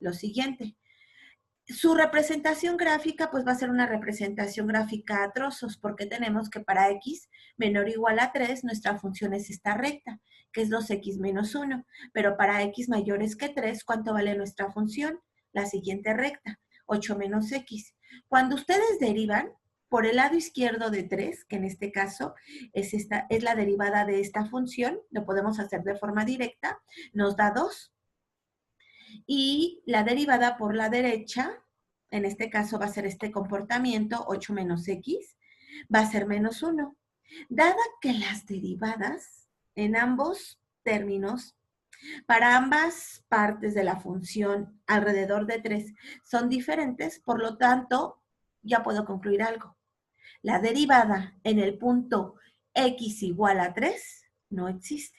lo siguiente. Su representación gráfica, pues va a ser una representación gráfica a trozos, porque tenemos que para x menor o igual a 3, nuestra función es esta recta, que es 2x menos 1. Pero para x mayores que 3, ¿cuánto vale nuestra función? La siguiente recta, 8 menos x. Cuando ustedes derivan, por el lado izquierdo de 3, que en este caso es la derivada de esta función, lo podemos hacer de forma directa, nos da 2. Y la derivada por la derecha, en este caso va a ser este comportamiento, 8 menos x, va a ser menos 1. Dada que las derivadas en ambos términos, para ambas partes de la función alrededor de 3 son diferentes, por lo tanto, ya puedo concluir algo. La derivada en el punto x igual a 3 no existe.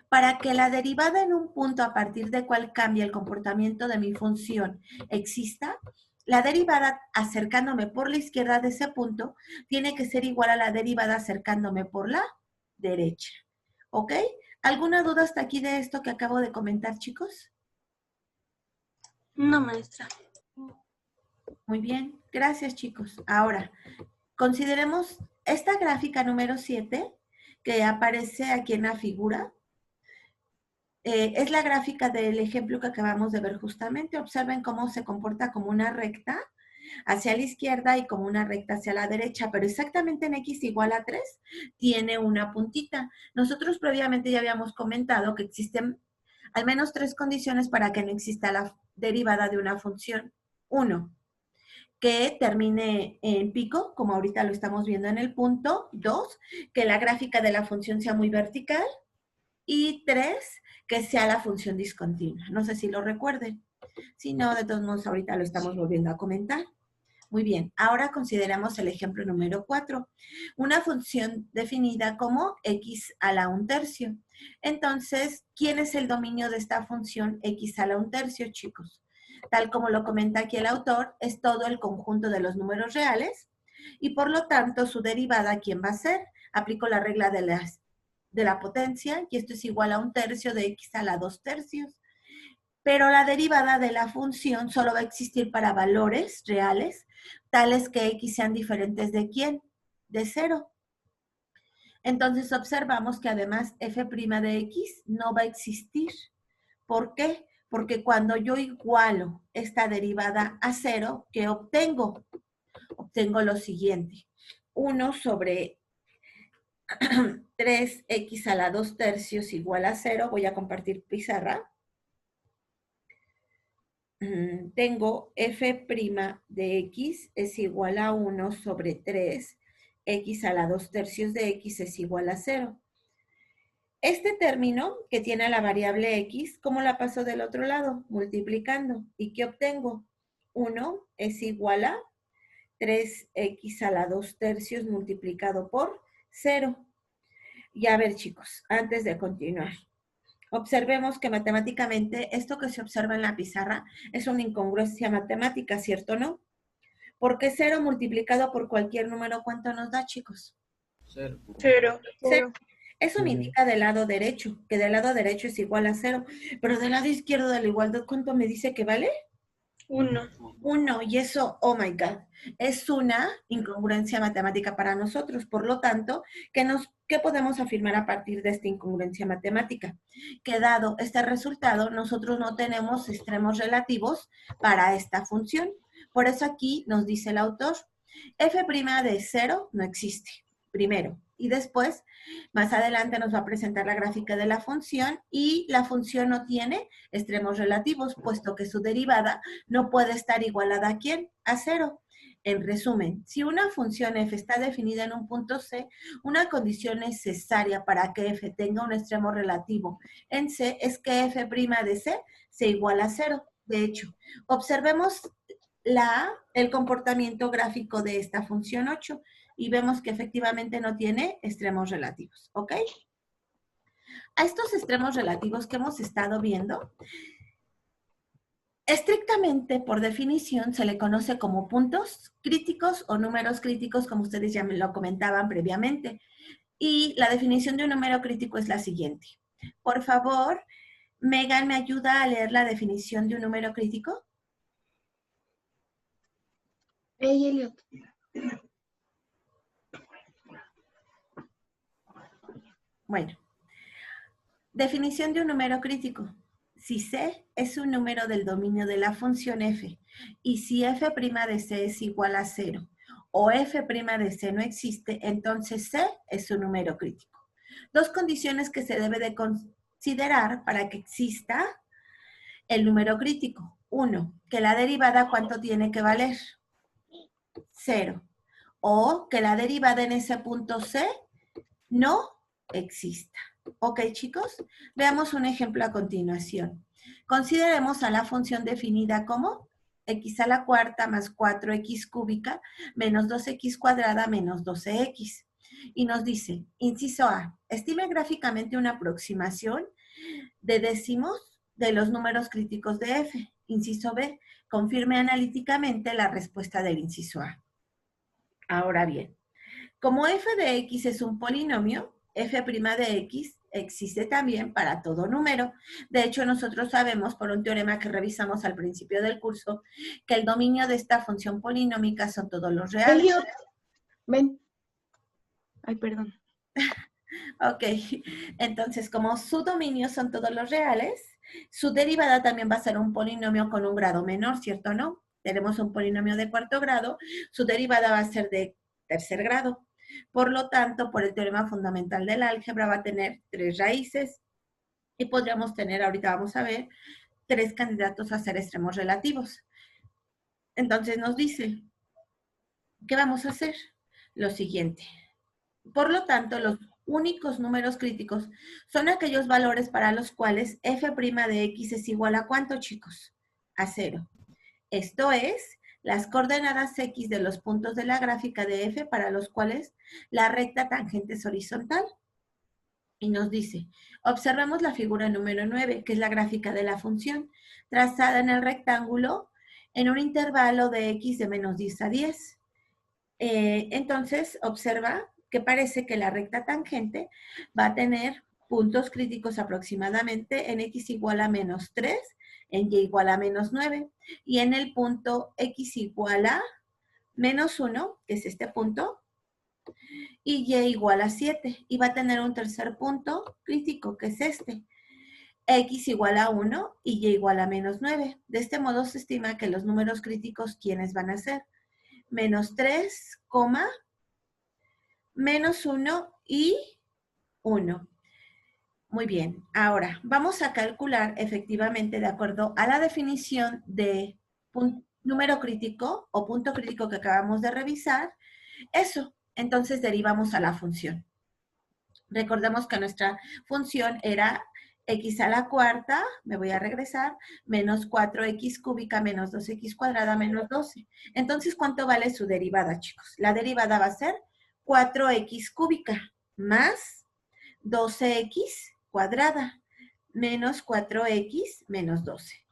Para que la derivada en un punto a partir del cual cambia el comportamiento de mi función exista, la derivada acercándome por la izquierda de ese punto tiene que ser igual a la derivada acercándome por la derecha. ¿Ok? ¿Alguna duda hasta aquí de esto que acabo de comentar, chicos? No, maestra. Muy bien, gracias, chicos. Ahora, consideremos esta gráfica número 7 que aparece aquí en la figura. Es la gráfica del ejemplo que acabamos de ver justamente. Observen cómo se comporta como una recta hacia la izquierda y como una recta hacia la derecha, pero exactamente en x igual a 3 tiene una puntita. Nosotros previamente ya habíamos comentado que existen al menos 3 condiciones para que no exista la derivada de una función. 1, que termine en pico, como ahorita lo estamos viendo en el punto. 2, que la gráfica de la función sea muy vertical. Y 3, que sea la función discontinua. No sé si lo recuerden. Si no, de todos modos, ahorita lo estamos volviendo a comentar. Muy bien, ahora consideramos el ejemplo número 4. Una función definida como x a la 1/3. Entonces, ¿quién es el dominio de esta función x a la 1/3, chicos? Tal como lo comenta aquí el autor, es todo el conjunto de los números reales y por lo tanto su derivada, ¿quién va a ser? Aplico la regla de la potencia, y esto es igual a 1/3 de x a la 2/3. Pero la derivada de la función solo va a existir para valores reales, tales que x sean diferentes de ¿quién? De 0. Entonces observamos que además f' de x no va a existir. ¿Por qué? Porque cuando yo igualo esta derivada a 0, ¿qué obtengo? Obtengo lo siguiente. 1 sobre 3x a la 2/3 igual a 0. Voy a compartir pizarra. Tengo f' de x es igual a 1 sobre 3. X a la 2/3 de x es igual a 0. Este término que tiene a la variable x, ¿cómo la paso del otro lado? Multiplicando. ¿Y qué obtengo? 1 es igual a 3x a la 2/3 multiplicado por 0. Y a ver, chicos, antes de continuar, observemos que matemáticamente esto que se observa en la pizarra es una incongruencia matemática, ¿cierto o no? Porque 0 multiplicado por cualquier número, ¿cuánto nos da, chicos? 0. 0. Eso me indica del lado derecho, que del lado derecho es igual a 0. Pero del lado izquierdo de la igualdad, ¿cuánto me dice que vale? 1. 1. Y eso, oh my God, es una incongruencia matemática para nosotros. Por lo tanto, ¿qué podemos afirmar a partir de esta incongruencia matemática? Que dado este resultado, nosotros no tenemos extremos relativos para esta función. Por eso aquí nos dice el autor, f' de 0 no existe, primero. Y después, más adelante nos va a presentar la gráfica de la función y la función no tiene extremos relativos, puesto que su derivada no puede estar igualada ¿a quién? A 0. En resumen, si una función f está definida en un punto C, una condición necesaria para que f tenga un extremo relativo en C es que f' de C sea igual a 0. De hecho, observemos el comportamiento gráfico de esta función 8 y vemos que efectivamente no tiene extremos relativos, ¿ok? A estos extremos relativos que hemos estado viendo, estrictamente, por definición, se le conoce como puntos críticos o números críticos, como ustedes ya me lo comentaban previamente. Y la definición de un número crítico es la siguiente. Por favor, Megan, ¿me ayuda a leer la definición de un número crítico? Hey, Elliot. Bueno, definición de un número crítico. Si C es un número del dominio de la función f, y si f' de C es igual a 0, o f' de C no existe, entonces C es un número crítico. Dos condiciones que se debe de considerar para que exista el número crítico. Uno, que la derivada, ¿cuánto tiene que valer? 0. O que la derivada en ese punto C no exista. ¿Ok, chicos? Veamos un ejemplo a continuación. Consideremos a la función definida como x a la cuarta más 4x cúbica menos 2x cuadrada menos 12x. Y nos dice, inciso A, estime gráficamente una aproximación de décimos de los números críticos de f. Inciso B, confirme analíticamente la respuesta del inciso A. Ahora bien, como f de x es un polinomio, f' de x existe también para todo número. De hecho, nosotros sabemos por un teorema que revisamos al principio del curso que el dominio de esta función polinómica son todos los reales. Elliot, ven. Ay, perdón. Ok, entonces como su dominio son todos los reales, su derivada también va a ser un polinomio con un grado menor, ¿cierto o no? Tenemos un polinomio de cuarto grado, su derivada va a ser de tercer grado. Por lo tanto, por el teorema fundamental del álgebra va a tener 3 raíces y podríamos tener, ahorita vamos a ver, 3 candidatos a ser extremos relativos. Entonces nos dice, ¿qué vamos a hacer? Lo siguiente. Por lo tanto, los únicos números críticos son aquellos valores para los cuales f' de x es igual a ¿cuánto, chicos? A 0. Esto es, las coordenadas x de los puntos de la gráfica de f para los cuales la recta tangente es horizontal. Y nos dice, observemos la figura número 9, que es la gráfica de la función, trazada en el rectángulo en un intervalo de x de menos 10 a 10. Entonces, observa que parece que la recta tangente va a tener puntos críticos aproximadamente en x igual a menos 3, en y igual a menos 9, y en el punto x igual a menos 1, que es este punto, y y igual a 7, y va a tener un tercer punto crítico, que es este, x igual a 1 y y igual a menos 9. De este modo se estima que los números críticos, ¿quiénes van a ser? Menos 3, menos 1 y 1. Muy bien, ahora vamos a calcular efectivamente de acuerdo a la definición de número crítico o punto crítico que acabamos de revisar, eso. Entonces derivamos a la función. Recordemos que nuestra función era x a la cuarta, me voy a regresar, menos 4x cúbica menos 2x cuadrada menos 12. Entonces, ¿cuánto vale su derivada, chicos? La derivada va a ser 4x cúbica más 12x cuadrada menos 4x menos 12.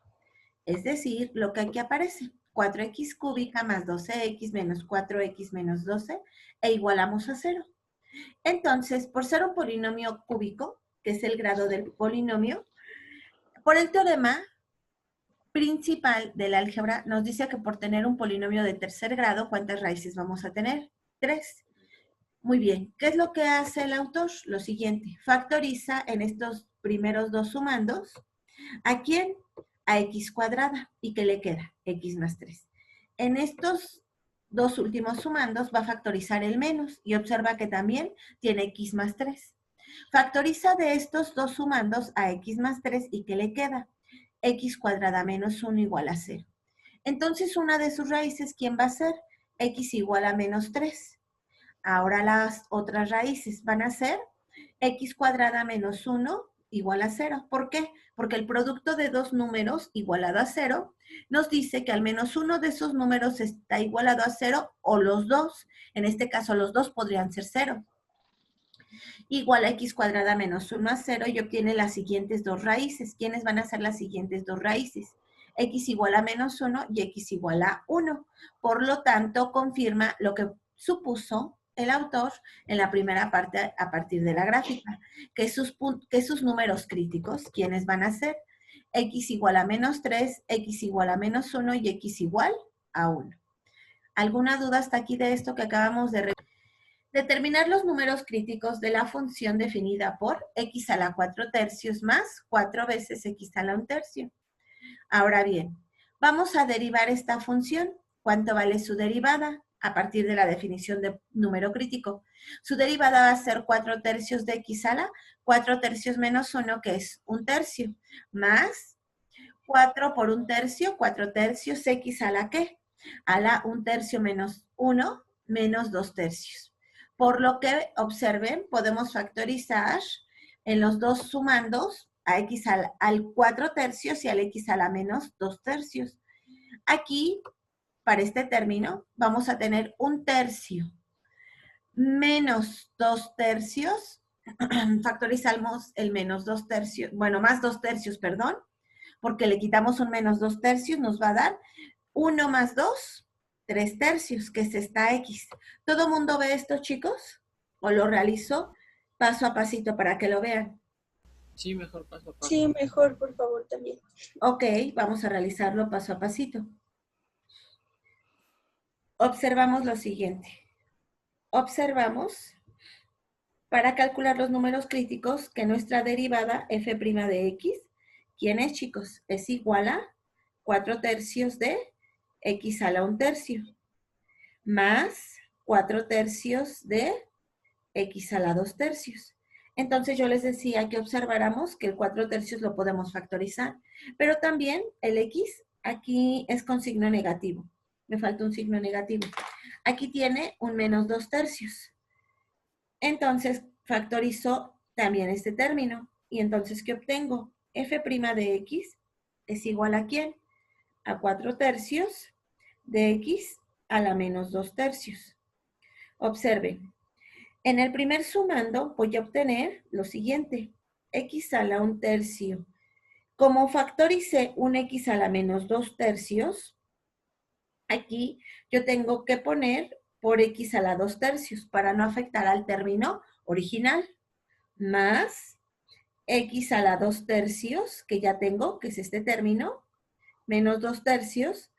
Es decir, lo que aquí aparece, 4x cúbica más 12x menos 4x menos 12, e igualamos a 0. Entonces, por ser un polinomio cúbico, que es el grado del polinomio, por el teorema principal del álgebra nos dice que por tener un polinomio de tercer grado, ¿cuántas raíces vamos a tener? 3. Muy bien, ¿qué es lo que hace el autor? Lo siguiente, factoriza en estos primeros dos sumandos. ¿A quién? A x cuadrada. ¿Y qué le queda? X más 3. En estos dos últimos sumandos va a factorizar el menos y observa que también tiene x más 3. Factoriza de estos dos sumandos a x más 3 y ¿qué le queda? X cuadrada menos 1 igual a 0. Entonces una de sus raíces, ¿quién va a ser? X igual a menos 3. Ahora las otras raíces van a ser x cuadrada menos 1 igual a 0. ¿Por qué? Porque el producto de dos números igualado a 0 nos dice que al menos uno de esos números está igualado a 0 o los dos. En este caso los dos podrían ser 0. Igual a x cuadrada menos 1 a 0 y obtiene las siguientes dos raíces. ¿Quiénes van a ser las siguientes dos raíces? X igual a menos 1 y x igual a 1. Por lo tanto, confirma lo que supuso el autor en la primera parte a partir de la gráfica, que sus números críticos, ¿quiénes van a ser? X igual a menos 3, X igual a menos 1 y X igual a 1. ¿Alguna duda hasta aquí de esto que acabamos de determinar los números críticos de la función definida por x a la 4 tercios más 4 veces x a la 1 tercio? Ahora bien, vamos a derivar esta función. ¿Cuánto vale su derivada? A partir de la definición de número crítico. Su derivada va a ser 4 tercios de x a la 4 tercios menos 1, que es 1 tercio, más 4 por 1 tercio, 4 tercios, x a la ¿qué? A la 1 tercio menos 1 menos 2 tercios. Por lo que, observen, podemos factorizar en los dos sumandos a x al 4 tercios y al x a la menos 2 tercios. Aquí, para este término, vamos a tener 1 tercio menos 2 tercios. Factorizamos el menos 2 tercios, bueno, más 2 tercios, perdón, porque le quitamos un menos 2 tercios, nos va a dar 1 más 2, 3 tercios, que es esta x. ¿Todo mundo ve esto, chicos? ¿O lo realizo paso a pasito para que lo vean? Sí, mejor paso a paso. Sí, mejor, por favor, también. Ok, vamos a realizarlo paso a pasito. Observamos lo siguiente. Observamos, para calcular los números críticos, que nuestra derivada f' de x, ¿quién es, chicos? Es igual a 4 tercios de x a la 1 tercio, más 4 tercios de x a la 2 tercios. Entonces yo les decía que observáramos que el 4 tercios lo podemos factorizar, pero también el x aquí es con signo negativo. Me falta un signo negativo. Aquí tiene un menos 2 tercios. Entonces factorizo también este término. Y entonces, ¿qué obtengo? F' de x es igual a ¿quién? A 4 tercios de x a la menos 2 tercios. Observen. En el primer sumando voy a obtener lo siguiente, x a la 1 tercio. Como factoricé un x a la menos 2 tercios, aquí yo tengo que poner por x a la 2 tercios para no afectar al término original, más x a la 2 tercios, que ya tengo, que es este término, menos 2 tercios,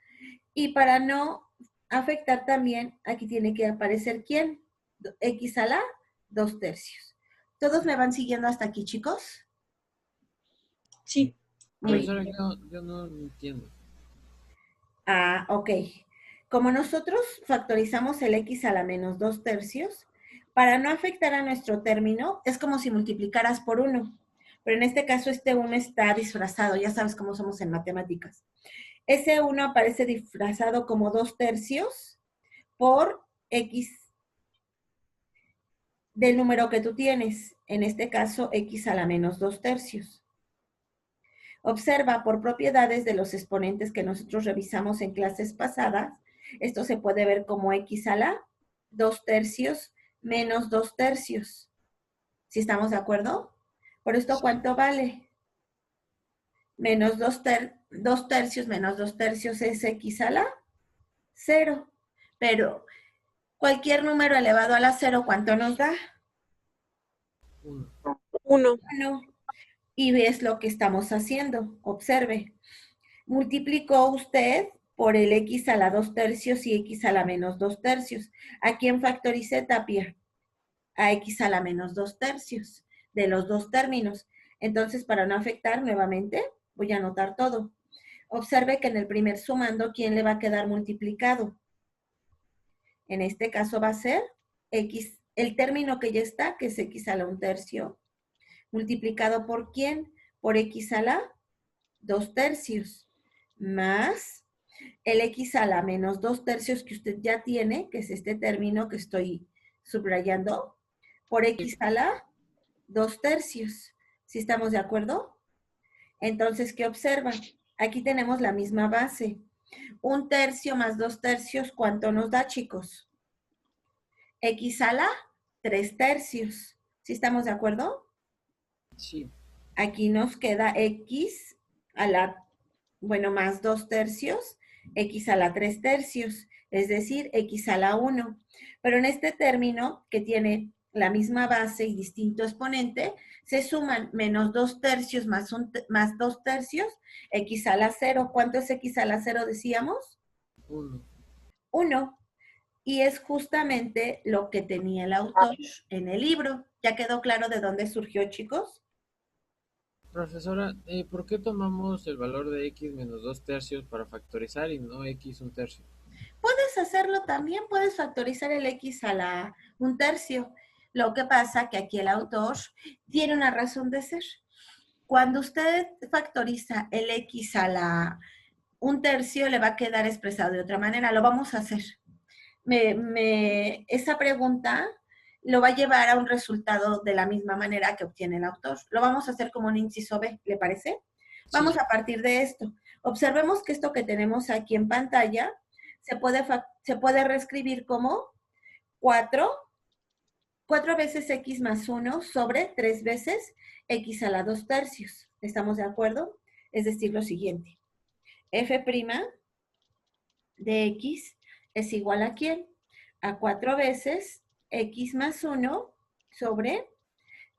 y para no afectar también, aquí tiene que aparecer ¿quién? X a la 2 tercios. ¿Todos me van siguiendo hasta aquí, chicos? Sí. Profesora, yo no entiendo. Ah, ok. Como nosotros factorizamos el x a la menos 2 tercios, para no afectar a nuestro término, es como si multiplicaras por 1. Pero en este caso, este 1 está disfrazado. Ya sabes cómo somos en matemáticas. Ese 1 aparece disfrazado como 2 tercios por x del número que tú tienes. En este caso, x a la menos 2 tercios. Observa por propiedades de los exponentes que nosotros revisamos en clases pasadas. Esto se puede ver como x a la 2 tercios menos 2 tercios. ¿Sí estamos de acuerdo? Por esto, ¿cuánto vale? Menos 2 tercios menos 2 tercios es x a la 0. Pero cualquier número elevado a la 0, ¿cuánto nos da? 1. 1. 1. Y ves lo que estamos haciendo. Observe. Multiplicó usted por el x a la 2 tercios y x a la menos 2 tercios. ¿A quién factoricé, Tapia? A x a la menos 2 tercios de los dos términos. Entonces, para no afectar nuevamente, voy a anotar todo. Observe que en el primer sumando, ¿quién le va a quedar multiplicado? En este caso va a ser x, el término que ya está, que es x a la 1 tercio, multiplicado por ¿quién? Por x a la 2 tercios, más el x a la menos 2 tercios que usted ya tiene, que es este término que estoy subrayando, por x a la 2 tercios. ¿Sí estamos de acuerdo? Entonces, ¿qué observan? Aquí tenemos la misma base. 1 tercio más 2 tercios, ¿cuánto nos da, chicos? X a la 3 tercios. ¿Sí estamos de acuerdo? Sí. Aquí nos queda x a la, bueno, más 2 tercios x a la 3 tercios, es decir, x a la 1. Pero en este término, que tiene la misma base y distinto exponente, se suman menos 2 tercios más 2 tercios, x a la 0. ¿Cuánto es x a la 0, decíamos? 1. 1. Y es justamente lo que tenía el autor en el libro. ¿Ya quedó claro de dónde surgió, chicos? Profesora, ¿por qué tomamos el valor de x menos 2 tercios para factorizar y no x un tercio? Puedes hacerlo también, puedes factorizar el x a la 1 tercio. Lo que pasa que aquí el autor tiene una razón de ser. Cuando usted factoriza el x a la 1 tercio, le va a quedar expresado de otra manera. Lo vamos a hacer. Esa pregunta lo va a llevar a un resultado de la misma manera que obtiene el autor. Lo vamos a hacer como un inciso B, ¿le parece? Vamos Sí. a partir de esto. Observemos que esto que tenemos aquí en pantalla se puede reescribir como 4 veces x más 1 sobre 3 veces x a la 2 tercios. ¿Estamos de acuerdo? Es decir, lo siguiente. F' de x es igual a ¿quién? A 4 veces x más 1 sobre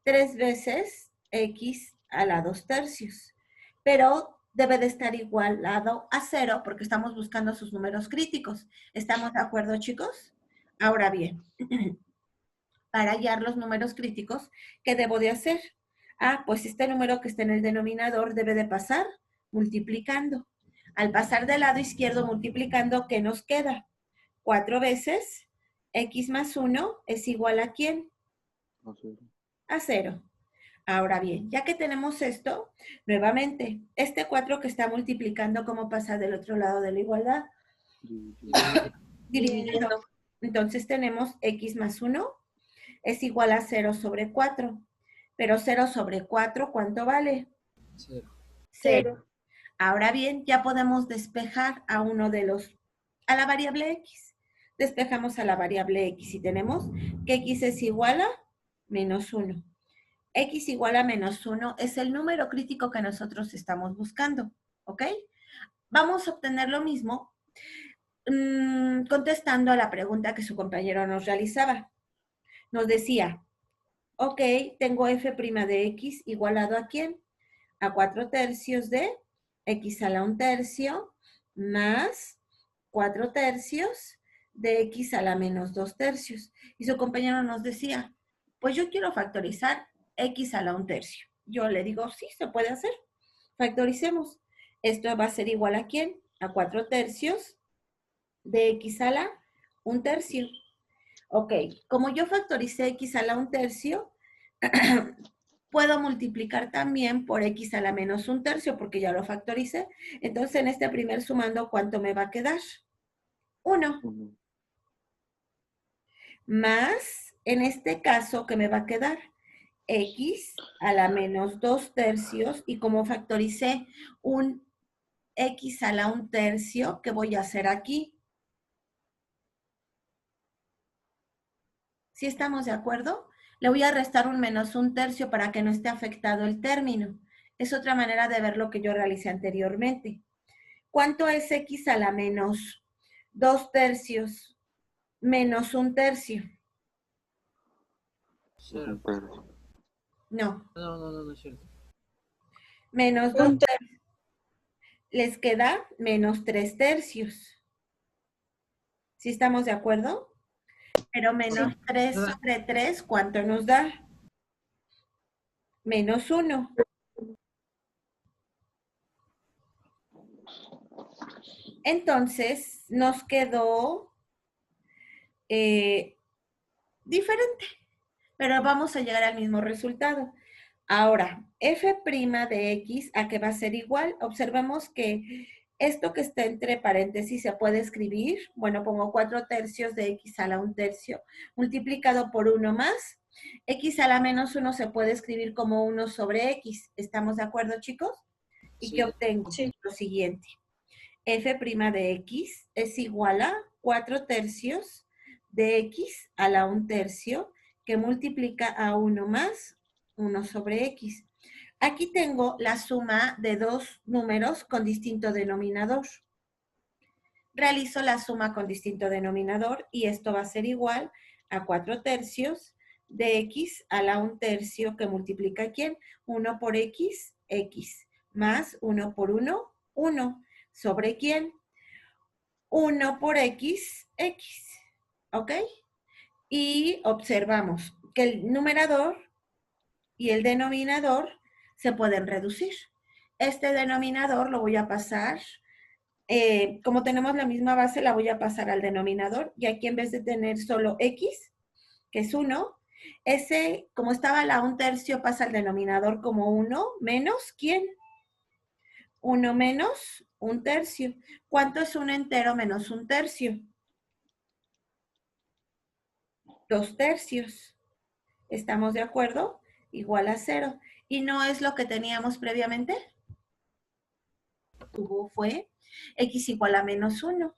3 veces x a la 2 tercios. Pero debe de estar igualado a 0 porque estamos buscando sus números críticos. ¿Estamos de acuerdo, chicos? Ahora bien, para hallar los números críticos, ¿qué debo de hacer? Ah, pues este número que está en el denominador debe de pasar multiplicando. Al pasar del lado izquierdo multiplicando, ¿qué nos queda? 4 veces x más 1 es igual a ¿quién? A 0. Ahora bien, ya que tenemos esto, nuevamente, este 4 que está multiplicando, ¿cómo pasa del otro lado de la igualdad? Dividiendo. Entonces tenemos x más 1 es igual a 0 sobre 4. Pero 0 sobre 4, ¿cuánto vale? 0. 0. Ahora bien, ya podemos despejar a a la variable x. Despejamos a la variable x y tenemos que x es igual a menos 1. X igual a menos 1 es el número crítico que nosotros estamos buscando, ¿ok? Vamos a obtener lo mismo contestando a la pregunta que su compañero nos realizaba. Nos decía, ok, tengo f' de x igualado a ¿quién? A 4 tercios de x a la 1 tercio más 4 tercios de x a la menos 2 tercios. Y su compañero nos decía, pues yo quiero factorizar x a la 1 tercio. Yo le digo, sí, se puede hacer. Factoricemos. Esto va a ser igual a ¿quién? A 4 tercios de x a la 1 tercio. Ok, como yo factoricé x a la 1 tercio, puedo multiplicar también por x a la menos 1 tercio, porque ya lo factoricé. Entonces, en este primer sumando, ¿cuánto me va a quedar? 1. Más, en este caso, ¿qué me va a quedar? X a la menos 2 tercios. Y como factoricé un x a la 1 tercio, ¿qué voy a hacer aquí? ¿Sí estamos de acuerdo? Le voy a restar un menos 1 tercio para que no esté afectado el término. Es otra manera de ver lo que yo realicé anteriormente. ¿Cuánto es x a la menos 2 tercios menos 1 tercio? 0. No, No es cierto. menos 2 tercios. Les queda menos 3 tercios. ¿Sí estamos de acuerdo? Pero menos 3 sobre 3, ¿cuánto nos da? Menos 1. Entonces, nos quedó diferente, pero vamos a llegar al mismo resultado. Ahora, f' de x, ¿a qué va a ser igual? Observemos que esto que está entre paréntesis se puede escribir, bueno, pongo 4 tercios de x a la 1 tercio multiplicado por 1 más. X a la menos 1 se puede escribir como 1 sobre x. ¿Estamos de acuerdo, chicos? ¿Y Sí. qué obtengo? Sí. Lo siguiente. F' de x es igual a 4 tercios de x a la 1 tercio que multiplica a 1 más 1 sobre x. Aquí tengo la suma de dos números con distinto denominador. realizo la suma con distinto denominador y esto va a ser igual a 4 tercios de x a la 1 tercio que multiplica ¿quién? 1 por x, x, más 1 por 1, 1, sobre ¿quién? 1 por x, x, ¿ok? Y observamos que el numerador y el denominador se pueden reducir. Este denominador lo voy a pasar, como tenemos la misma base, la voy a pasar al denominador y aquí en vez de tener solo x, que es 1, ese, como estaba la 1 tercio, pasa al denominador como 1 menos, ¿quién? 1 menos 1 tercio. ¿Cuánto es un entero menos 1 tercio? 2 tercios. ¿Estamos de acuerdo? Igual a 0. ¿Y no es lo que teníamos previamente? Fue x igual a menos 1.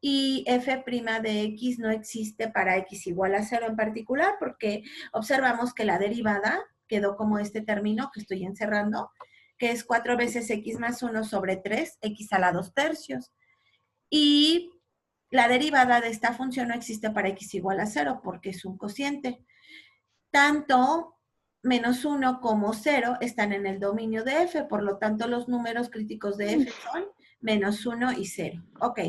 Y f' de x no existe para x igual a 0 en particular, porque observamos que la derivada quedó como este término que estoy encerrando, que es 4 veces x más 1 sobre 3, x a la 2 tercios. Y la derivada de esta función no existe para x igual a 0, porque es un cociente. Tanto menos 1 como 0 están en el dominio de f, por lo tanto los números críticos de f son menos 1 y 0. Ok,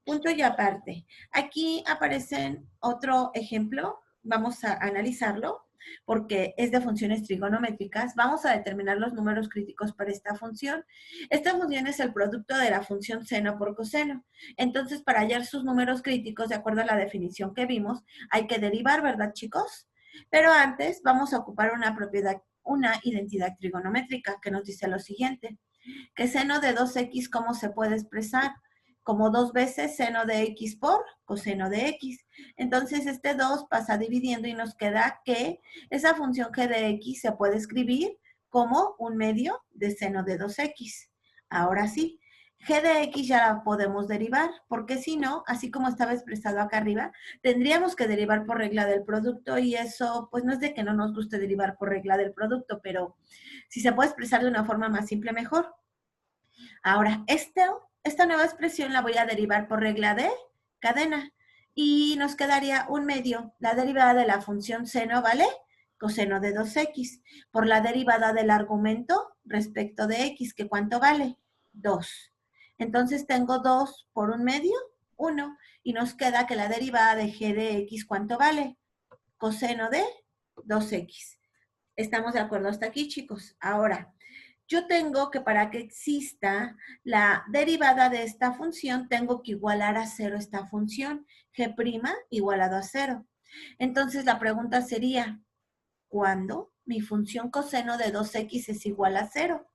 punto y aparte. Aquí aparecen otro ejemplo, vamos a analizarlo, porque es de funciones trigonométricas. Vamos a determinar los números críticos para esta función. Esta función es el producto de la función seno por coseno. Entonces, para hallar sus números críticos, de acuerdo a la definición que vimos, hay que derivar, ¿verdad, chicos? Pero antes vamos a ocupar una propiedad, una identidad trigonométrica que nos dice lo siguiente, que seno de 2x, ¿cómo se puede expresar? Como 2 veces seno de x por coseno de x. Entonces este 2 pasa dividiendo y nos queda que esa función g de x se puede escribir como un medio de seno de 2x. Ahora sí, g de x ya la podemos derivar, porque si no, así como estaba expresado acá arriba, tendríamos que derivar por regla del producto y eso, pues no es de que no nos guste derivar por regla del producto, pero si se puede expresar de una forma más simple, mejor. Ahora, esta nueva expresión la voy a derivar por regla de cadena y nos quedaría un medio, la derivada de la función seno, ¿vale? Coseno de 2x, por la derivada del argumento respecto de x, que ¿cuánto vale? 2. Entonces tengo 2 por un medio, 1, y nos queda que la derivada de g de x, ¿cuánto vale? Coseno de 2x. ¿Estamos de acuerdo hasta aquí, chicos? Ahora, yo tengo que para que exista la derivada de esta función, tengo que igualar a 0 esta función, g' igualado a 0. Entonces la pregunta sería, ¿cuándo mi función coseno de 2x es igual a 0?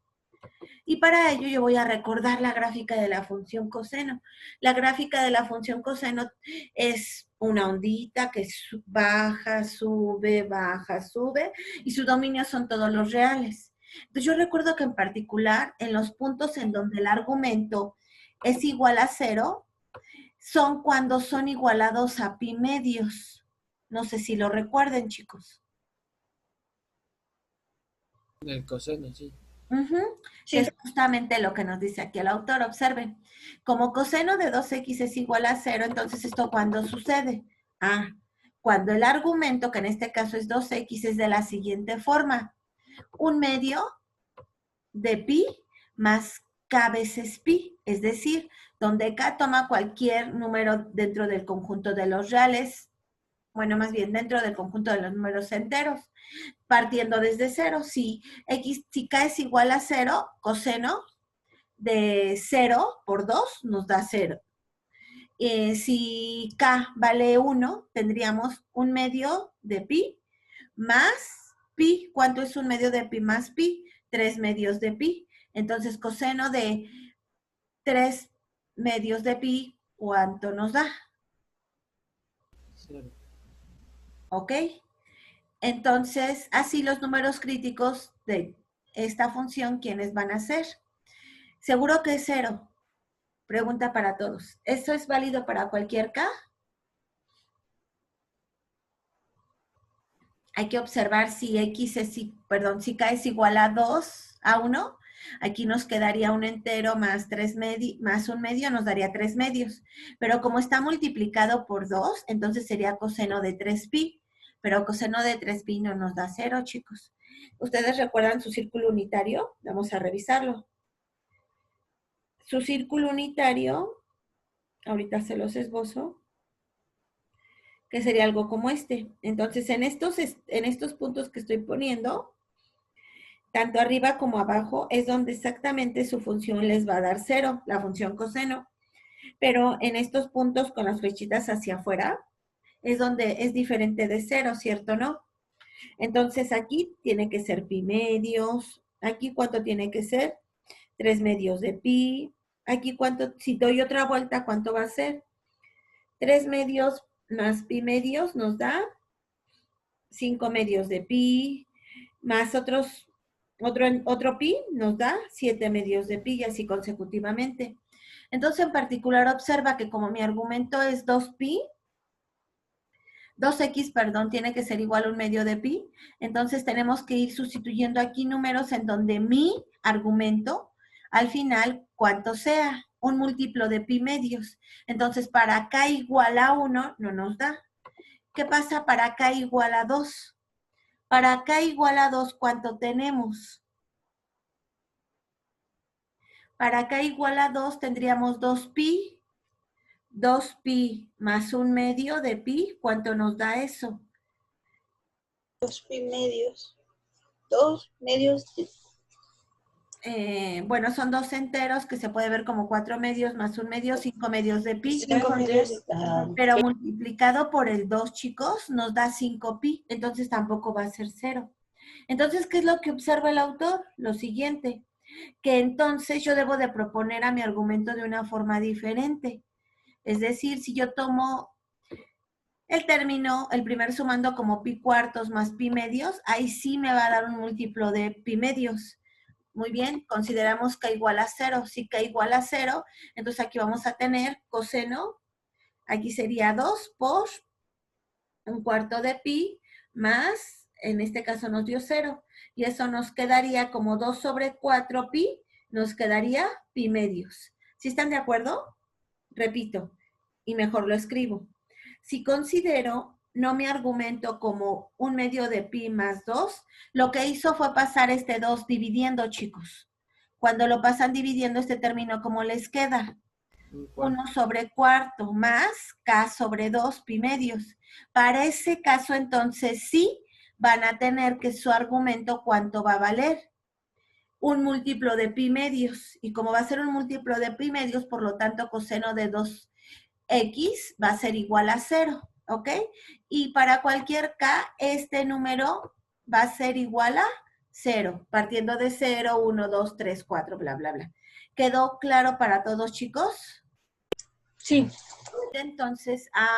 Y para ello yo voy a recordar la gráfica de la función coseno. La gráfica de la función coseno es una ondita que baja, sube, y su dominio son todos los reales. Entonces yo recuerdo que en particular en los puntos en donde el argumento es igual a 0, son cuando son igualados a pi medios. No sé si lo recuerden, chicos. El coseno, sí. Que es justamente lo que nos dice aquí el autor. Observen, como coseno de 2x es igual a 0, entonces ¿esto cuándo sucede? Cuando el argumento, que en este caso es 2x, es de la siguiente forma. Un medio de pi más k veces pi, es decir, donde k toma cualquier número dentro del conjunto de los reales, bueno, más bien dentro del conjunto de los números enteros, partiendo desde 0. Si k es igual a 0, coseno de 0 por 2 nos da 0. Si k vale 1, tendríamos un medio de pi más pi. ¿Cuánto es un medio de pi más pi? 3 medios de pi. Entonces, coseno de 3 medios de pi, ¿cuánto nos da? 0. ¿Ok? Entonces, así los números críticos de esta función, ¿quiénes van a ser? Seguro que es 0. Pregunta para todos. ¿Esto es válido para cualquier k? Hay que observar si si k es igual a 2, a 1, Aquí nos quedaría un entero más, más un medio, nos daría 3 medios. Pero como está multiplicado por 2, entonces sería coseno de 3pi. Pero coseno de 3pi no nos da 0, chicos. ¿Ustedes recuerdan su círculo unitario? Vamos a revisarlo. Su círculo unitario, ahorita se los esbozo, que sería algo como este. Entonces, en estos puntos que estoy poniendo, tanto arriba como abajo, es donde exactamente su función les va a dar 0, la función coseno. Pero en estos puntos con las flechitas hacia afuera, es donde es diferente de 0, ¿cierto o no? Entonces, aquí tiene que ser pi medios. Aquí, ¿cuánto tiene que ser? 3 medios de pi. Aquí, ¿cuánto? Si doy otra vuelta, ¿cuánto va a ser? 3 medios más pi medios nos da 5 medios de pi, más otro pi nos da 7 medios de pi y así consecutivamente. Entonces, en particular, observa que como mi argumento es 2pi, 2x, perdón, tiene que ser igual a un medio de pi. Entonces, tenemos que ir sustituyendo aquí números en donde mi argumento, al final, ¿cuánto sea? Un múltiplo de pi medios. Entonces, para k igual a 1, no nos da. ¿Qué pasa para k igual a 2? Para k igual a 2, ¿cuánto tenemos? Para k igual a 2 tendríamos 2pi. 2pi más un medio de pi, ¿cuánto nos da eso? 2pi medios. 2 medios. Bueno, son 2 enteros que se puede ver como 4 medios más un medio, 5 medios de pi. 5 medios. Pero multiplicado por el 2, chicos, nos da 5pi. Entonces tampoco va a ser 0. Entonces, ¿qué es lo que observa el autor? Lo siguiente, que entonces yo debo de proponer a mi argumento de una forma diferente. Es decir, si yo tomo el término, el primer sumando como pi cuartos más pi medios, ahí sí me va a dar un múltiplo de pi medios. Muy bien, consideramos k igual a 0. Si k igual a 0, entonces aquí vamos a tener coseno, aquí sería 2 por un cuarto de pi más, en este caso nos dio 0. Y eso nos quedaría como 2 sobre 4 pi, nos quedaría pi medios. ¿Sí están de acuerdo? Repito, y mejor lo escribo. Si considero no mi argumento como un medio de pi más 2, lo que hizo fue pasar este 2 dividiendo, chicos. Cuando lo pasan dividiendo, este término, ¿cómo les queda? 1 sobre cuarto más k sobre 2 pi medios. Para ese caso, entonces, sí van a tener que su argumento, ¿cuánto va a valer? Un múltiplo de pi medios. Y como va a ser un múltiplo de pi medios, por lo tanto, coseno de 2x va a ser igual a 0, ¿ok? Y para cualquier k, este número va a ser igual a 0, partiendo de 0, 1, 2, 3, 4, bla, bla, bla. ¿Quedó claro para todos, chicos? Sí. Entonces, a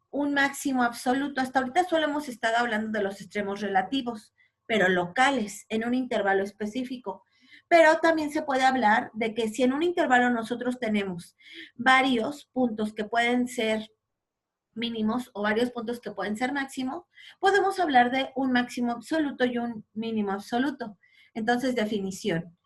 un máximo absoluto. Hasta ahorita solo hemos estado hablando de los extremos relativos, pero locales, en un intervalo específico. Pero también se puede hablar de que si en un intervalo nosotros tenemos varios puntos que pueden ser mínimos o varios puntos que pueden ser máximos, podemos hablar de un máximo absoluto y un mínimo absoluto. Entonces, definición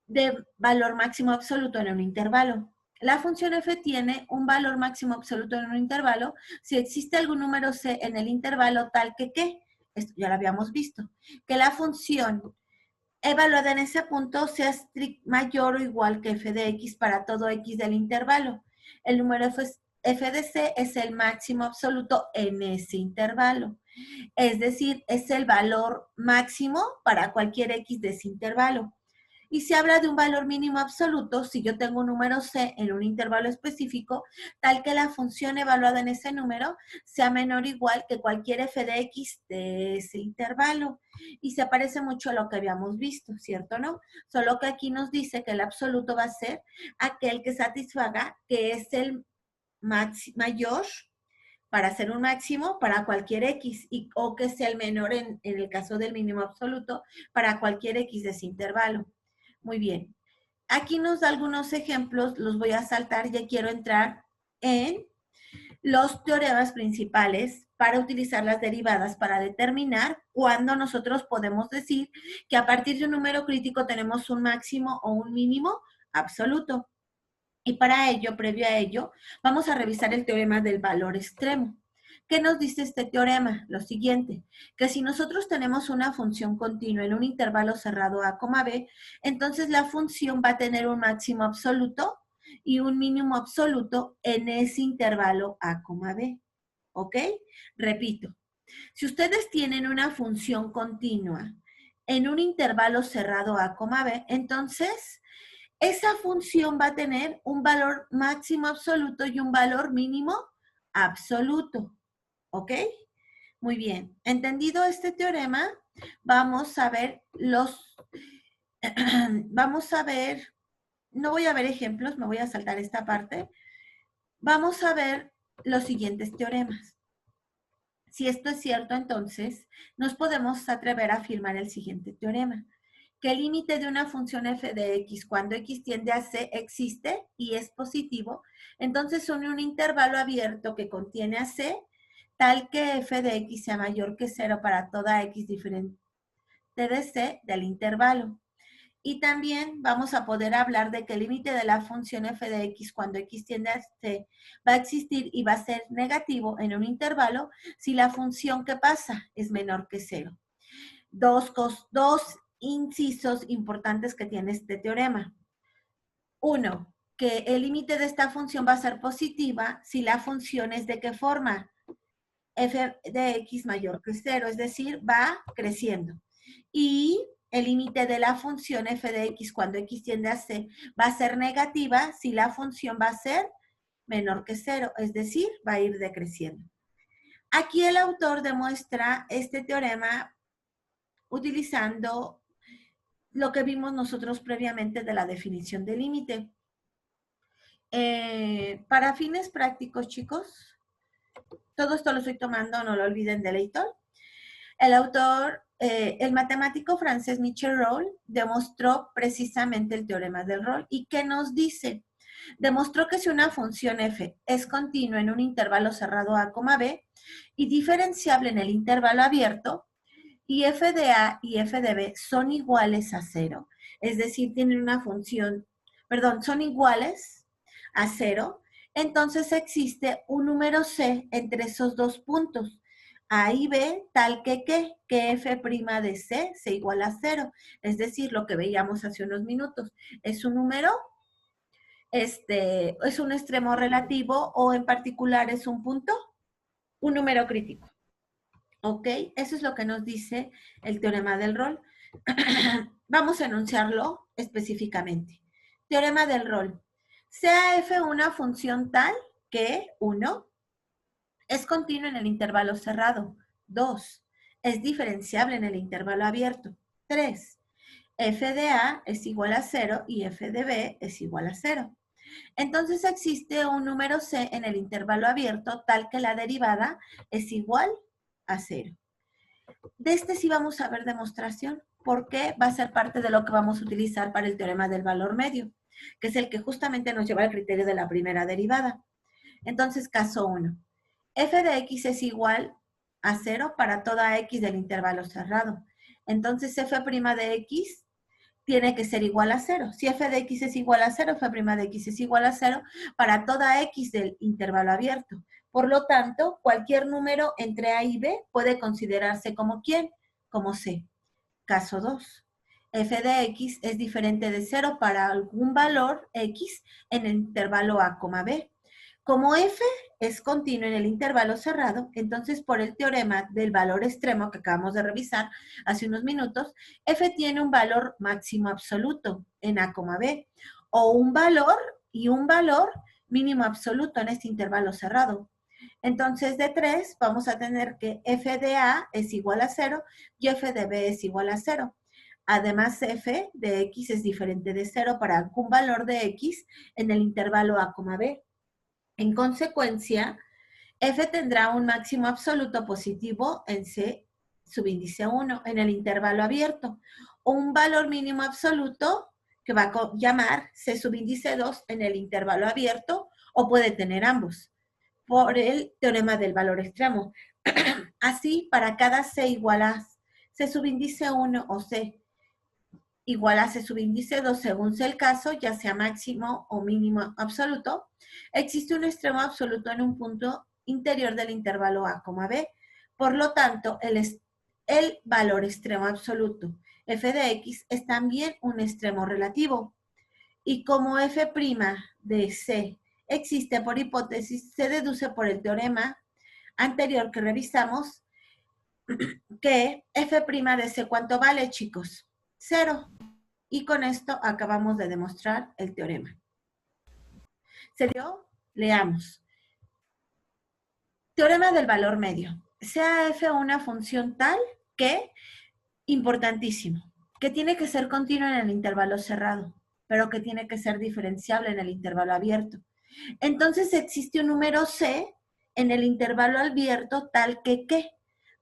de valor máximo absoluto en un intervalo. La función f tiene un valor máximo absoluto en un intervalo si existe algún número c en el intervalo tal que ¿qué? Esto ya lo habíamos visto. Que la función evaluada en ese punto sea mayor o igual que f de x para todo x del intervalo. El número f de c es el máximo absoluto en ese intervalo. Es decir, es el valor máximo para cualquier x de ese intervalo. Y se habla de un valor mínimo absoluto si yo tengo un número c en un intervalo específico, tal que la función evaluada en ese número sea menor o igual que cualquier f de x de ese intervalo. Y se parece mucho a lo que habíamos visto, ¿cierto o no? Solo que aquí nos dice que el absoluto va a ser aquel que satisfaga que es el mayor para ser un máximo para cualquier x o que sea el menor en el caso del mínimo absoluto para cualquier x de ese intervalo. Muy bien. Aquí nos da algunos ejemplos, los voy a saltar, ya quiero entrar en los teoremas principales para utilizar las derivadas para determinar cuándo nosotros podemos decir que a partir de un número crítico tenemos un máximo o un mínimo absoluto. Y para ello, previo a ello, vamos a revisar el teorema del valor extremo. ¿Qué nos dice este teorema? Lo siguiente, que si nosotros tenemos una función continua en un intervalo cerrado a, b, entonces la función va a tener un máximo absoluto y un mínimo absoluto en ese intervalo a, b. ¿Ok? Repito, si ustedes tienen una función continua en un intervalo cerrado a, b, entonces esa función va a tener un valor máximo absoluto y un valor mínimo absoluto. ¿Ok? Muy bien. Entendido este teorema, vamos a ver vamos a ver, no voy a ver ejemplos, me voy a saltar esta parte. Vamos a ver los siguientes teoremas. Si esto es cierto, entonces nos podemos atrever a afirmar el siguiente teorema, que el límite de una función f de x cuando x tiende a c existe y es positivo, entonces son un intervalo abierto que contiene a c tal que f de x sea mayor que 0 para toda x diferente de c del intervalo. Y también vamos a poder hablar de que el límite de la función f de x cuando x tiende a c va a existir y va a ser negativo en un intervalo si la función que pasa es menor que 0. Dos incisos importantes que tiene este teorema. Uno, que el límite de esta función va a ser positiva si la función es de qué forma, f de x mayor que 0, es decir, va creciendo. Y el límite de la función f de x cuando x tiende a c va a ser negativa si la función va a ser menor que 0, es decir, va a ir decreciendo. Aquí el autor demuestra este teorema utilizando lo que vimos nosotros previamente de la definición de límite. Para fines prácticos, chicos, todo esto lo estoy tomando, no lo olviden, de Leighton. El autor, el matemático francés Michel Rolle, demostró precisamente el teorema del Rolle. ¿Y qué nos dice? Demostró que si una función f es continua en un intervalo cerrado a, b y diferenciable en el intervalo abierto, y f de a y f de b son iguales a 0, es decir, tienen una función, son iguales a 0, entonces existe un número c entre esos dos puntos, a y b, tal que f' de c se iguala a 0, es decir, lo que veíamos hace unos minutos, es un número, es un extremo relativo o en particular es un punto, un número crítico. ¿Ok? Eso es lo que nos dice el teorema del Rolle. Vamos a enunciarlo específicamente. Teorema del Rolle. Sea f una función tal que, 1, es continua en el intervalo cerrado. 2, es diferenciable en el intervalo abierto. 3, f de a es igual a 0 y f de b es igual a 0. Entonces existe un número c en el intervalo abierto tal que la derivada es igual a 0. De este sí vamos a ver demostración, porque va a ser parte de lo que vamos a utilizar para el teorema del valor medio, que es el que justamente nos lleva al criterio de la primera derivada. Entonces, caso 1. F de x es igual a 0 para toda x del intervalo cerrado. Entonces, f' de x tiene que ser igual a 0. Si f de x es igual a 0, f' de x es igual a 0 para toda x del intervalo abierto. Por lo tanto, cualquier número entre a y b puede considerarse como ¿quién? Como c. Caso 2. F de x es diferente de 0 para algún valor x en el intervalo a, b. Como f es continuo en el intervalo cerrado, entonces por el teorema del valor extremo que acabamos de revisar hace unos minutos, f tiene un valor máximo absoluto en a, b, o un valor y un valor mínimo absoluto en este intervalo cerrado. Entonces, de 3 vamos a tener que f de a es igual a 0 y f de b es igual a 0. Además, f de x es diferente de 0 para algún valor de x en el intervalo a, b. En consecuencia, f tendrá un máximo absoluto positivo en c subíndice 1 en el intervalo abierto, o un valor mínimo absoluto que va a llamar c subíndice 2 en el intervalo abierto, o puede tener ambos. por el teorema del valor extremo. Así, para cada C igual a C subíndice 1 o C igual a C subíndice 2, según sea el caso, ya sea máximo o mínimo absoluto, existe un extremo absoluto en un punto interior del intervalo A, B. Por lo tanto, el valor extremo absoluto f de x es también un extremo relativo. Y como f' de C existe por hipótesis, se deduce por el teorema anterior que revisamos que f' de C, ¿cuánto vale, chicos? 0. Y con esto acabamos de demostrar el teorema. ¿Se dio? Leamos. Teorema del valor medio. Sea f una función tal que, importantísimo, que tiene que ser continua en el intervalo cerrado, pero que tiene que ser diferenciable en el intervalo abierto. Entonces existe un número c en el intervalo abierto tal que ¿qué?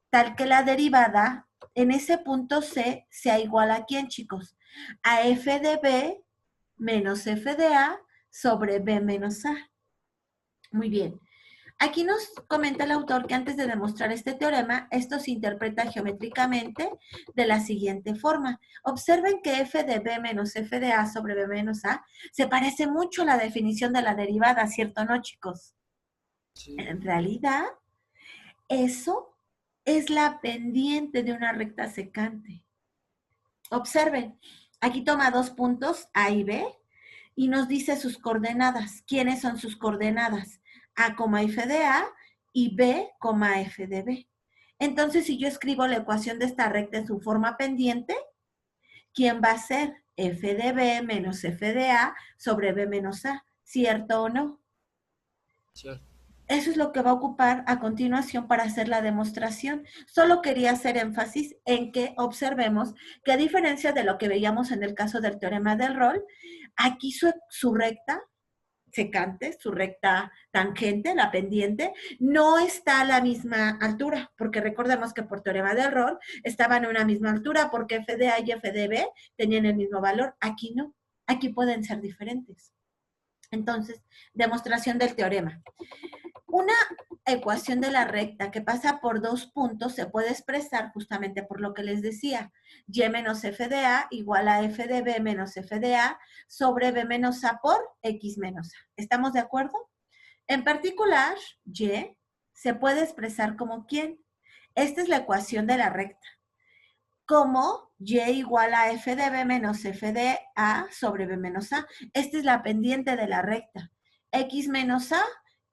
Tal que la derivada en ese punto c sea igual a ¿quién, chicos? A f de b menos f de a sobre b menos a. Muy bien. Aquí nos comenta el autor que antes de demostrar este teorema, esto se interpreta geométricamente de la siguiente forma. Observen que f de b menos f de a sobre b menos a se parece mucho a la definición de la derivada, ¿cierto o no, chicos? Sí. En realidad, eso es la pendiente de una recta secante. Observen, aquí toma dos puntos, A y B, y nos dice sus coordenadas. ¿Quiénes son sus coordenadas? A, f de A y B, f de B. Entonces, si yo escribo la ecuación de esta recta en su forma pendiente, ¿quién va a ser? F de B menos F de A sobre B menos A. ¿Cierto o no? Cierto. Eso es lo que va a ocupar a continuación para hacer la demostración. Solo quería hacer énfasis en que observemos que a diferencia de lo que veíamos en el caso del teorema del rol, aquí su recta secante, su recta tangente, la pendiente, no está a la misma altura, porque recordemos que por teorema del rol estaban a una misma altura, porque f de A y f de B tenían el mismo valor. Aquí no, aquí pueden ser diferentes. Entonces, demostración del teorema. Una ecuación de la recta que pasa por dos puntos se puede expresar justamente por lo que les decía. Y menos f de a igual a f de b menos f de a sobre b menos a por x menos a. ¿Estamos de acuerdo? En particular, y se puede expresar como ¿quién? Esta es la ecuación de la recta. Como y igual a f de b menos f de a sobre b menos a. Esta es la pendiente de la recta. X menos a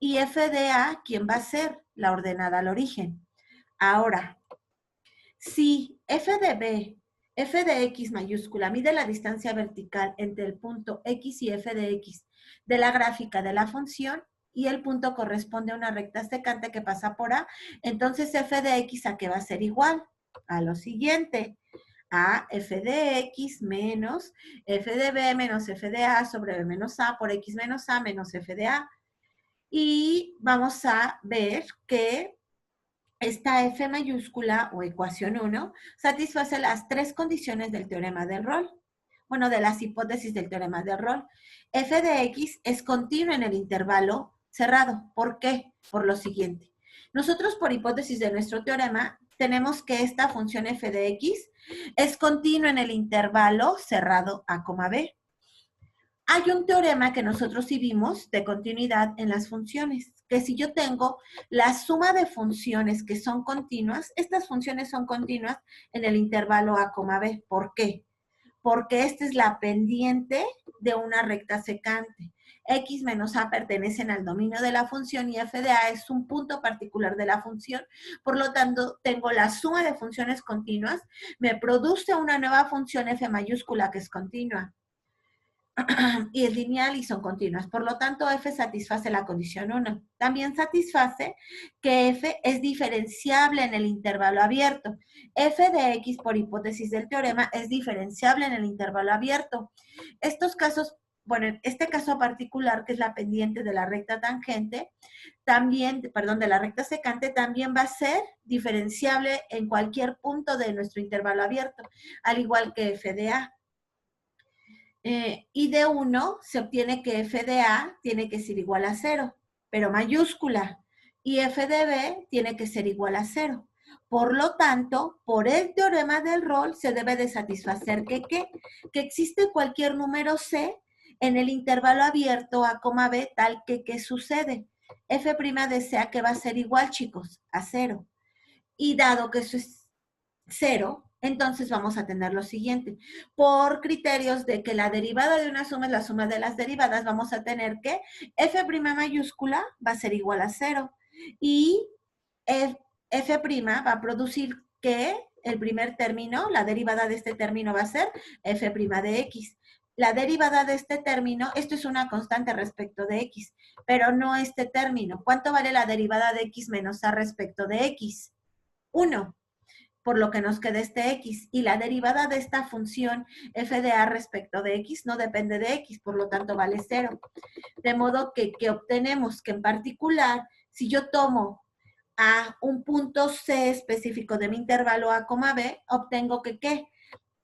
y f de a, ¿quién va a ser? La ordenada al origen. Ahora, si f de b, f de x mayúscula mide la distancia vertical entre el punto x y f de x de la gráfica de la función y el punto corresponde a una recta secante que pasa por A, entonces f de x ¿a qué va a ser igual? A lo siguiente, a f de x menos f de b menos f de a sobre b menos a por x menos a menos f de a. Y vamos a ver que esta f mayúscula o ecuación 1 satisface las tres condiciones del teorema del rol. Bueno, de las hipótesis del teorema del rol. F de x es continua en el intervalo cerrado. ¿Por qué? Por lo siguiente. Nosotros, por hipótesis de nuestro teorema, tenemos que esta función f de x es continua en el intervalo cerrado a, b. Hay un teorema que nosotros sí vimos de continuidad en las funciones, que si yo tengo la suma de funciones que son continuas, estas funciones son continuas en el intervalo a, b. ¿Por qué? Porque esta es la pendiente de una recta secante. X menos A pertenecen al dominio de la función y f de A es un punto particular de la función. Por lo tanto, tengo la suma de funciones continuas, me produce una nueva función f mayúscula que es continua y es lineal y son continuas. Por lo tanto, f satisface la condición 1. También satisface que f es diferenciable en el intervalo abierto. F de x, por hipótesis del teorema, es diferenciable en el intervalo abierto. Estos casos, bueno, en este caso particular, que es la pendiente de la recta tangente, también, perdón, de la recta secante, también va a ser diferenciable en cualquier punto de nuestro intervalo abierto, al igual que f de a. Y de 1 se obtiene que f de a tiene que ser igual a 0, pero mayúscula. y f de b tiene que ser igual a 0. Por lo tanto, por el teorema del rol se debe de satisfacer que existe cualquier número c en el intervalo abierto a, b, tal que ¿qué sucede? F' de c a que va a ser igual, chicos, a 0. Y dado que eso es 0, entonces vamos a tener lo siguiente. Por criterios de que la derivada de una suma es la suma de las derivadas, vamos a tener que f' mayúscula va a ser igual a 0. Y f' va a producir que el primer término, la derivada de este término va a ser f' de x. La derivada de este término, esto es una constante respecto de x, pero no este término. ¿Cuánto vale la derivada de x menos a respecto de x? 1, por lo que nos queda este x. Y la derivada de esta función f de a respecto de x no depende de x, por lo tanto vale 0. De modo que obtenemos que en particular, si yo tomo a un punto C específico de mi intervalo A, B, obtengo que ¿qué?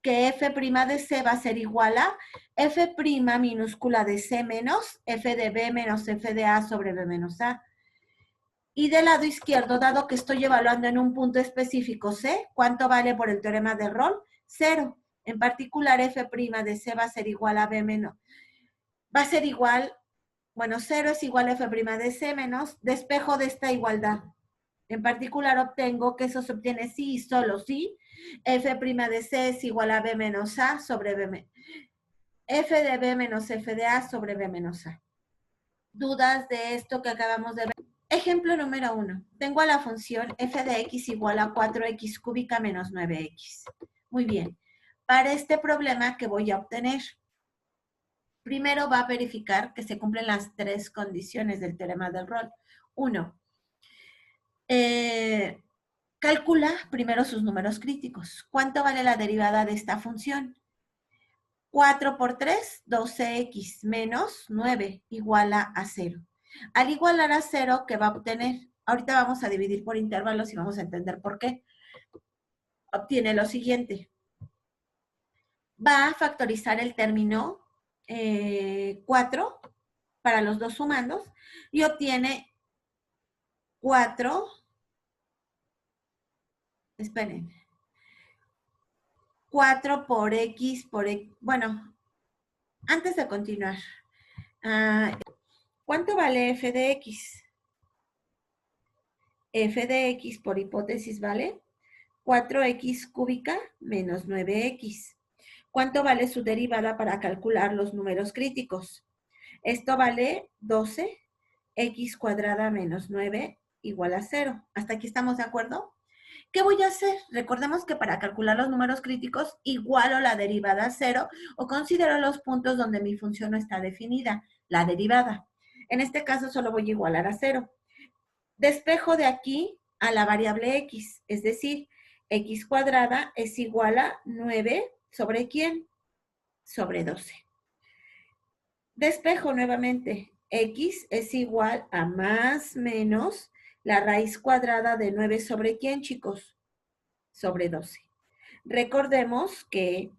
Que f' de C va a ser igual a f' minúscula de C menos f de B menos f de A sobre B menos A. Y del lado izquierdo, dado que estoy evaluando en un punto específico C, ¿cuánto vale por el teorema del rol? 0. En particular, f' de C va a ser igual a B menos. Va a ser igual, bueno, 0 es igual a f' de C menos despejo de esta igualdad. En particular, obtengo que eso se obtiene si y solo si f' de C es igual a B menos A sobre B, f de B menos f de A sobre B menos A. ¿Dudas de esto que acabamos de ver? Ejemplo número 1. Tengo a la función f de x igual a 4x cúbica menos 9x. Muy bien. Para este problema, ¿qué voy a obtener? Primero va a verificar que se cumplen las 3 condiciones del teorema del rol. 1. Calcula primero sus números críticos. ¿Cuánto vale la derivada de esta función? 4 por 3, 12x menos 9 igual a 0. Al igualar a 0, ¿qué va a obtener? Ahorita vamos a dividir por intervalos y vamos a entender por qué. Obtiene lo siguiente. Va a factorizar el término 4 para los dos sumandos y obtiene 4. Esperen. 4 por x por x. Bueno, antes de continuar. ¿Cuánto vale f de x? F de x por hipótesis vale 4x cúbica menos 9x. ¿Cuánto vale su derivada para calcular los números críticos? Esto vale 12x cuadrada menos 9 igual a 0. ¿Hasta aquí estamos de acuerdo? ¿Qué voy a hacer? Recordemos que para calcular los números críticos igualo la derivada a 0 o considero los puntos donde mi función no está definida, la derivada. En este caso solo voy a igualar a 0. Despejo de aquí a la variable x, es decir, x cuadrada es igual a 9 sobre ¿quién? Sobre 12. Despejo nuevamente, x es igual a más menos la raíz cuadrada de 9 sobre ¿quién, chicos? Sobre 12. Recordemos que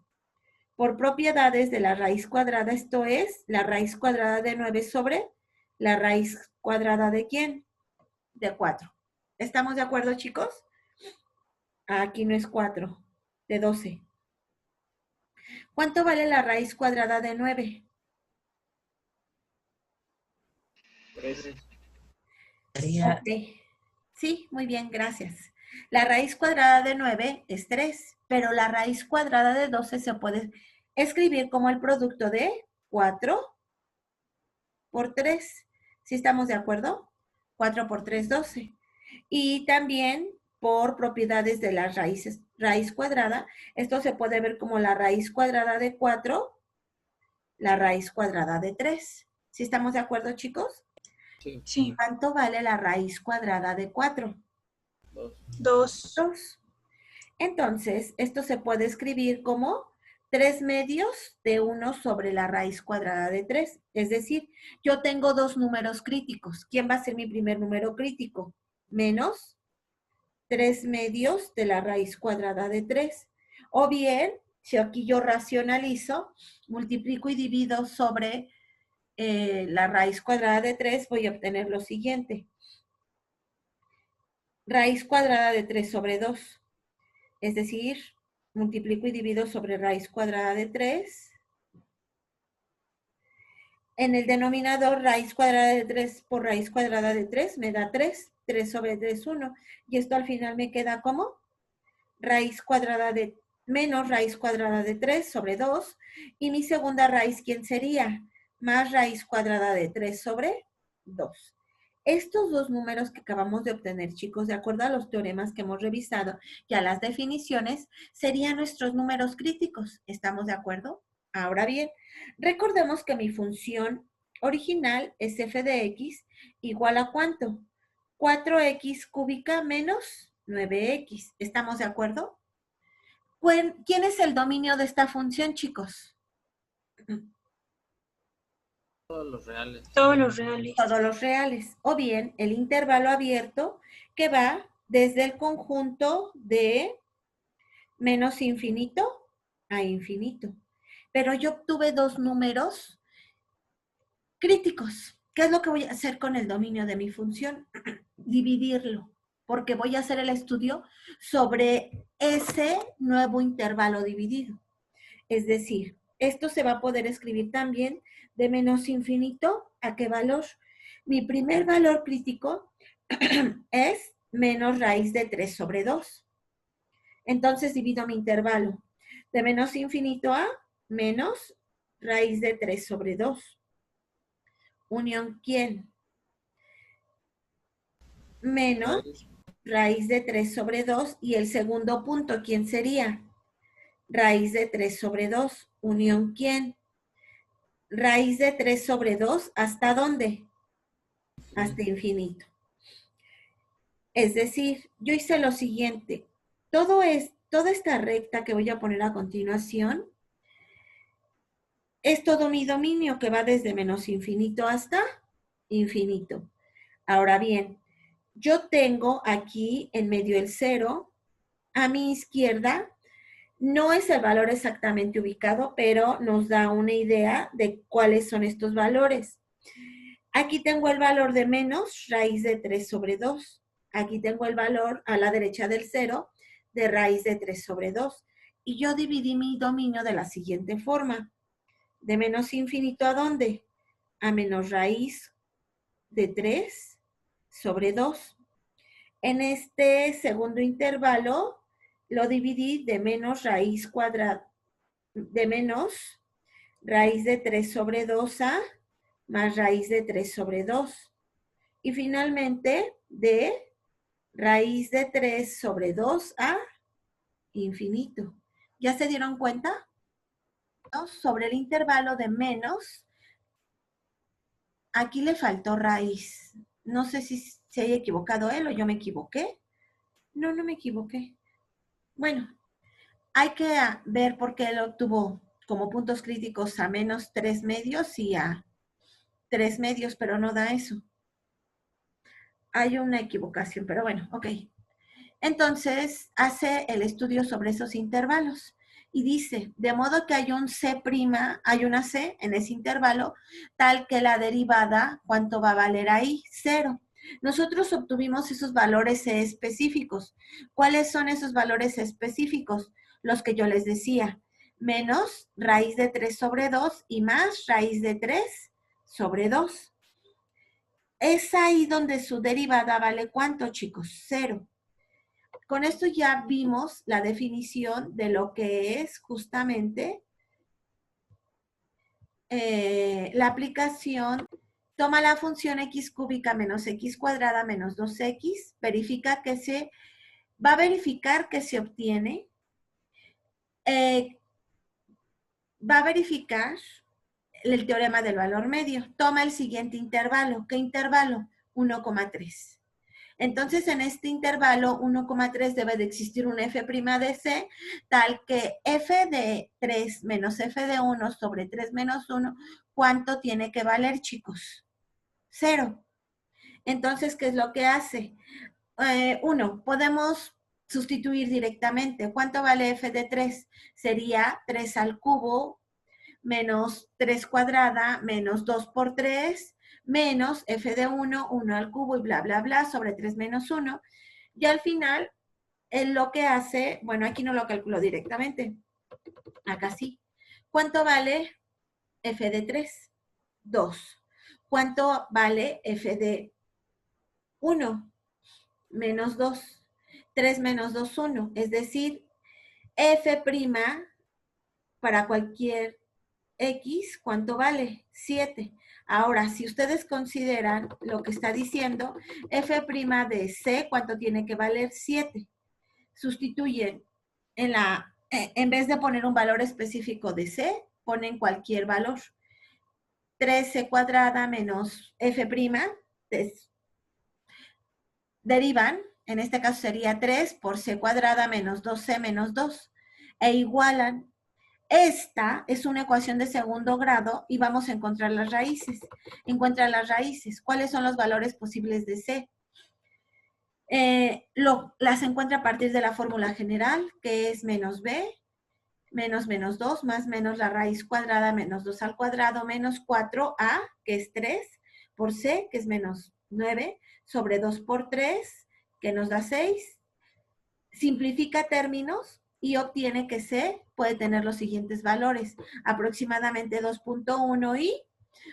por propiedades de la raíz cuadrada, esto es la raíz cuadrada de 9 sobre la raíz cuadrada de ¿quién? De 4. ¿Estamos de acuerdo, chicos? Aquí no es 4, de 12. ¿Cuánto vale la raíz cuadrada de 9? 3. Ok. Sí, muy bien, gracias. La raíz cuadrada de 9 es 3, pero la raíz cuadrada de 12 se puede escribir como el producto de 4 por 3. ¿Sí estamos de acuerdo? 4 por 3, 12. Y también por propiedades de las raíces, raíz cuadrada, esto se puede ver como la raíz cuadrada de 4, la raíz cuadrada de 3. ¿Sí estamos de acuerdo, chicos? Sí. ¿Cuánto vale la raíz cuadrada de 4? 2. 2. 2. Entonces, esto se puede escribir como 3 medios de 1 sobre la raíz cuadrada de 3. Es decir, yo tengo dos números críticos. ¿Quién va a ser mi primer número crítico? Menos 3 medios de la raíz cuadrada de 3. O bien, si aquí yo racionalizo, multiplico y divido sobre la raíz cuadrada de 3, voy a obtener lo siguiente. raíz cuadrada de 3 sobre 2. Es decir, multiplico y divido sobre raíz cuadrada de 3. En el denominador, raíz cuadrada de 3 por raíz cuadrada de 3 me da 3. 3 sobre 3, 1. Y esto al final me queda como raíz cuadrada de menos raíz cuadrada de 3 sobre 2. Y mi segunda raíz, ¿quién sería? Más raíz cuadrada de 3 sobre 2. Estos dos números que acabamos de obtener, chicos, de acuerdo a los teoremas que hemos revisado y a las definiciones, serían nuestros números críticos. ¿Estamos de acuerdo? Ahora bien, recordemos que mi función original es f de x igual a ¿cuánto? 4x cúbica menos 9x. ¿Estamos de acuerdo? ¿Quién es el dominio de esta función, chicos? Todos los reales. Todos los reales. Todos los reales. O bien el intervalo abierto que va desde el conjunto de menos infinito a infinito. Pero yo obtuve dos números críticos. ¿Qué es lo que voy a hacer con el dominio de mi función? Dividirlo, porque voy a hacer el estudio sobre ese nuevo intervalo dividido. Es decir, esto se va a poder escribir también de menos infinito a qué valor. Mi primer valor crítico es menos raíz de 3 sobre 2. Entonces divido mi intervalo de menos infinito a menos raíz de 3 sobre 2. Unión, ¿quién? Menos raíz de 3 sobre 2. Y el segundo punto, ¿quién sería? Raíz de 3 sobre 2. Unión, ¿quién? Raíz de 3 sobre 2, ¿hasta dónde? Hasta infinito. Es decir, yo hice lo siguiente. Toda esta recta que voy a poner a continuación es todo mi dominio que va desde menos infinito hasta infinito. Ahora bien, yo tengo aquí en medio el 0. A mi izquierda no es el valor exactamente ubicado, pero nos da una idea de cuáles son estos valores. Aquí tengo el valor de menos raíz de 3 sobre 2. Aquí tengo el valor a la derecha del 0 de raíz de 3 sobre 2. Y yo dividí mi dominio de la siguiente forma. De menos infinito ¿a dónde? A menos raíz de 3 sobre 2. En este segundo intervalo lo dividí de menos raíz cuadrada, de menos raíz de 3 sobre 2 a más raíz de 3 sobre 2. Y finalmente de raíz de 3 sobre 2 a infinito. ¿Ya se dieron cuenta? Sobre el intervalo de menos, aquí le faltó raíz. No sé si se haya equivocado él o yo me equivoqué. No, no me equivoqué. Bueno, hay que ver por qué él obtuvo como puntos críticos a menos 3 medios y a 3 medios, pero no da eso. Hay una equivocación, pero bueno, ok. Entonces, hace el estudio sobre esos intervalos y dice, de modo que hay un C', hay una C en ese intervalo, tal que la derivada, ¿cuánto va a valer ahí? 0. Nosotros obtuvimos esos valores C específicos. ¿Cuáles son esos valores específicos? Los que yo les decía, menos raíz de 3 sobre 2 y más raíz de 3 sobre 2. Es ahí donde su derivada vale ¿cuánto, chicos? 0. Con esto ya vimos la definición de lo que es justamente la aplicación. Toma la función x cúbica menos x cuadrada menos 2x, va a verificar que se obtiene, va a verificar el teorema del valor medio. Toma el siguiente intervalo. ¿Qué intervalo? 1,3. Entonces, en este intervalo 1,3 debe de existir un f' de c, tal que f de 3 menos f de 1 sobre 3 menos 1, ¿cuánto tiene que valer, chicos? 0. Entonces, ¿qué es lo que hace? 1, podemos sustituir directamente. ¿Cuánto vale f de 3? Sería 3 al cubo menos 3 cuadrada menos 2 por 3 menos f de 1, 1 al cubo y bla, bla, bla, sobre 3 menos 1. Y al final, él lo que hace, bueno, aquí no lo calculo directamente, acá sí. ¿Cuánto vale f de 3? 2. ¿Cuánto vale f de 1? Menos 2. 3 menos 2, 1. Es decir, f' para cualquier x, ¿cuánto vale? 7. Ahora, si ustedes consideran lo que está diciendo, f' de c, ¿cuánto tiene que valer? 7. Sustituyen en vez de poner un valor específico de c, ponen cualquier valor. 3c cuadrada menos f', derivan, en este caso sería 3 por c cuadrada menos 2c menos 2, e igualan. Esta es una ecuación de segundo grado y vamos a encontrar las raíces. Encuentra las raíces. ¿Cuáles son los valores posibles de C? Las encuentra a partir de la fórmula general, que es menos B, menos menos 2, más menos la raíz cuadrada, menos 2 al cuadrado, menos 4A, que es 3, por C, que es menos 9, sobre 2 por 3, que nos da 6. Simplifica términos y obtiene que C puede tener los siguientes valores, aproximadamente 2.1 y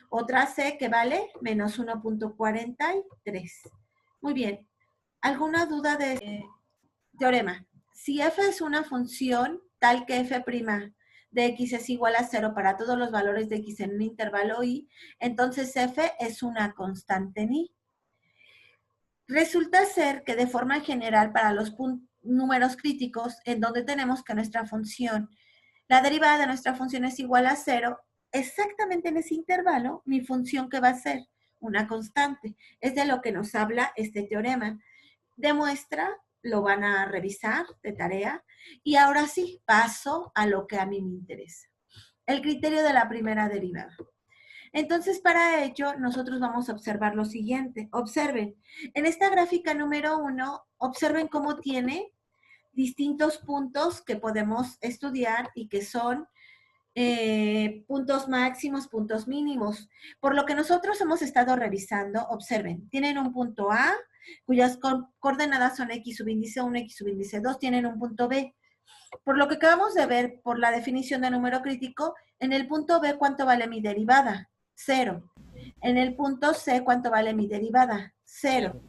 otra C que vale menos 1.43. Muy bien. ¿Alguna duda de este teorema? Si f es una función tal que f' de x es igual a 0 para todos los valores de x en un intervalo y, entonces f es una constante en y. Resulta ser que de forma general para los números críticos en donde tenemos que nuestra función, la derivada de nuestra función es igual a 0, exactamente en ese intervalo, mi función que va a ser una constante. Es de lo que nos habla este teorema. Demuestra, lo van a revisar de tarea, y ahora sí, paso a lo que a mí me interesa. El criterio de la primera derivada. Entonces, para ello, nosotros vamos a observar lo siguiente. Observen, en esta gráfica número 1, observen cómo tiene distintos puntos que podemos estudiar y que son puntos máximos, puntos mínimos. Por lo que nosotros hemos estado revisando, observen, tienen un punto A, cuyas coordenadas son x subíndice 1, x subíndice 2, tienen un punto B. Por lo que acabamos de ver por la definición de número crítico, en el punto B, ¿cuánto vale mi derivada? 0. En el punto C, ¿cuánto vale mi derivada? 0.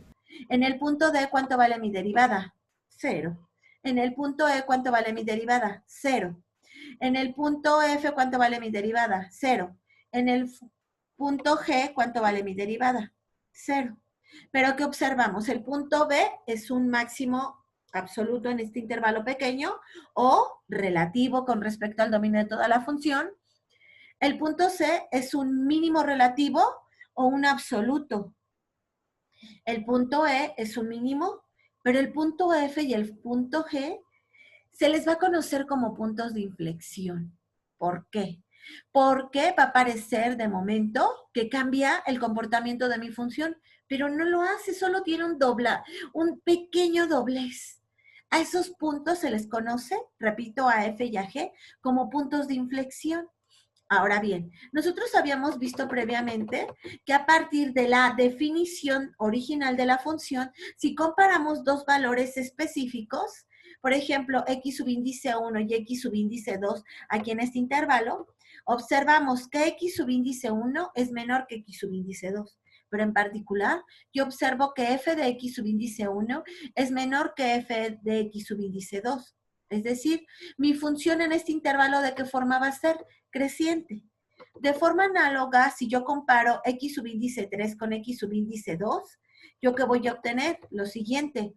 En el punto D, ¿cuánto vale mi derivada? 0. En el punto E, ¿cuánto vale mi derivada? 0. En el punto F, ¿cuánto vale mi derivada? 0. En el punto G, ¿cuánto vale mi derivada? 0. Pero ¿qué observamos? El punto B es un máximo absoluto en este intervalo pequeño o relativo con respecto al dominio de toda la función. El punto C es un mínimo relativo o un absoluto. El punto E es un mínimo, pero el punto F y el punto G se les va a conocer como puntos de inflexión. ¿Por qué? Porque va a parecer de momento que cambia el comportamiento de mi función, pero no lo hace, solo tiene un pequeño doblez. A esos puntos se les conoce, repito, a F y a G, como puntos de inflexión. Ahora bien, nosotros habíamos visto previamente que a partir de la definición original de la función, si comparamos dos valores específicos, por ejemplo, x subíndice 1 y x subíndice 2 aquí en este intervalo, observamos que x subíndice 1 es menor que x subíndice 2. Pero en particular, yo observo que f de x subíndice 1 es menor que f de x subíndice 2. Es decir, mi función en este intervalo, ¿de qué forma va a ser? Creciente. De forma análoga, si yo comparo x subíndice 3 con x subíndice 2, ¿yo qué voy a obtener? Lo siguiente.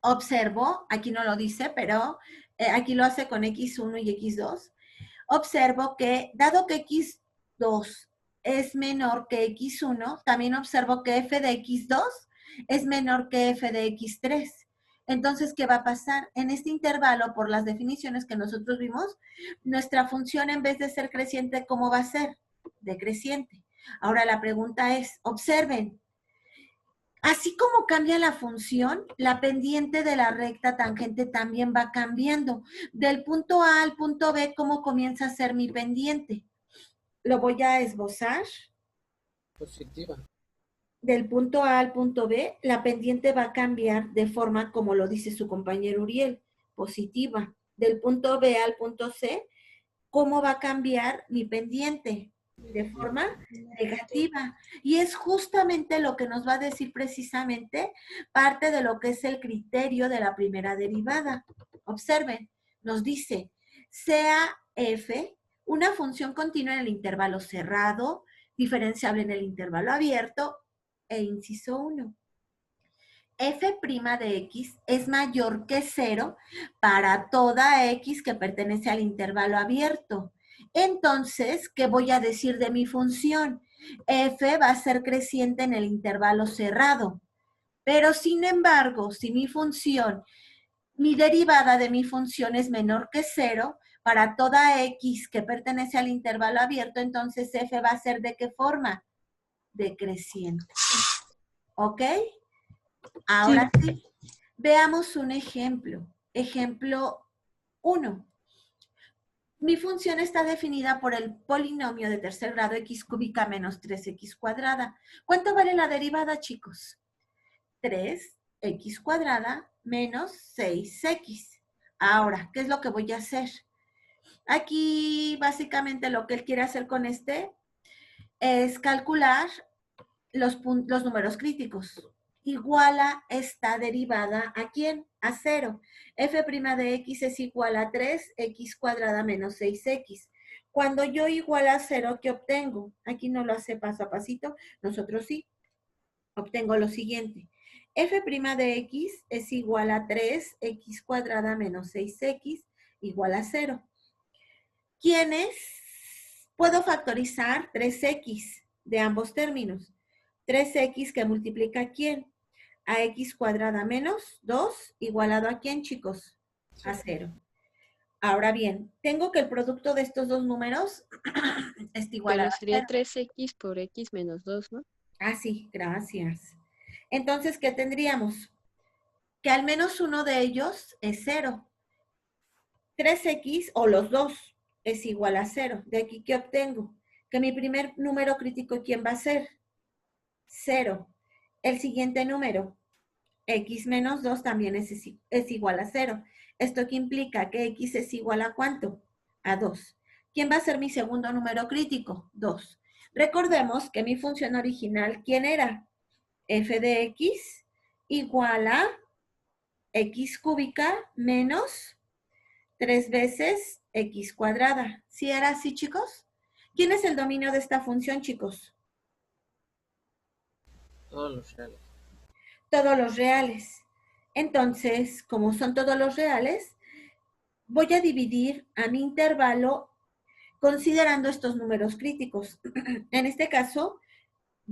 Observo, aquí no lo dice, pero aquí lo hace con x1 y x2. Observo que, dado que x2 es menor que x1, también observo que f de x2 es menor que f de x3. Entonces, ¿qué va a pasar? En este intervalo, por las definiciones que nosotros vimos, nuestra función en vez de ser creciente, ¿cómo va a ser? Decreciente. Ahora la pregunta es, observen, así como cambia la función, la pendiente de la recta tangente también va cambiando. Del punto A al punto B, ¿cómo comienza a ser mi pendiente? Lo voy a esbozar. Positiva. del punto A al punto B, la pendiente va a cambiar de forma, como lo dice su compañero Uriel, positiva. Del punto B al punto C, ¿cómo va a cambiar mi pendiente? De forma negativa. Y es justamente lo que nos va a decir precisamente parte de lo que es el criterio de la primera derivada. Observen, nos dice, sea f una función continua en el intervalo cerrado, diferenciable en el intervalo abierto, e inciso 1. F' de x es mayor que 0 para toda x que pertenece al intervalo abierto. Entonces, ¿qué voy a decir de mi función? F va a ser creciente en el intervalo cerrado. Pero, sin embargo, si mi derivada de mi función es menor que 0, para toda x que pertenece al intervalo abierto, entonces f va a ser ¿de qué forma? Decreciente. ¿Ok? Ahora sí, veamos un ejemplo. Ejemplo 1. Mi función está definida por el polinomio de tercer grado x cúbica menos 3x cuadrada. ¿Cuánto vale la derivada, chicos? 3x cuadrada menos 6x. Ahora, ¿qué es lo que voy a hacer? Aquí, básicamente, lo que él quiere hacer con este es calcular los números críticos. Iguala esta derivada ¿a quién? A 0. F' de x es igual a 3x cuadrada menos 6x. Cuando yo igual a 0, ¿qué obtengo? Aquí no lo hace paso a pasito, nosotros sí. Obtengo lo siguiente. F' de x es igual a 3x cuadrada menos 6x igual a 0. ¿Quiénes? Puedo factorizar 3x de ambos términos. 3x que multiplica ¿a quién? A x cuadrada menos 2 igualado ¿a quién, chicos? A 0. Ahora bien, tengo que el producto de estos dos números está igualado Pero a sería 0. 3x por x menos 2, ¿no? Ah, sí, gracias. Entonces, ¿qué tendríamos? Que al menos uno de ellos es 0. 3x o los dos es igual a 0. De aquí, ¿qué obtengo? Que mi primer número crítico, ¿quién va a ser? 0. El siguiente número, x menos 2 también es igual a 0. ¿Esto qué implica? Que x es igual a ¿cuánto? A 2. ¿Quién va a ser mi segundo número crítico? 2. Recordemos que mi función original, ¿quién era? F de x igual a x cúbica menos 3 veces x cuadrada. ¿Sí era así, chicos? ¿Quién es el dominio de esta función, chicos? Todos los reales. Todos los reales. Entonces, como son todos los reales, voy a dividir a mi intervalo considerando estos números críticos. En este caso,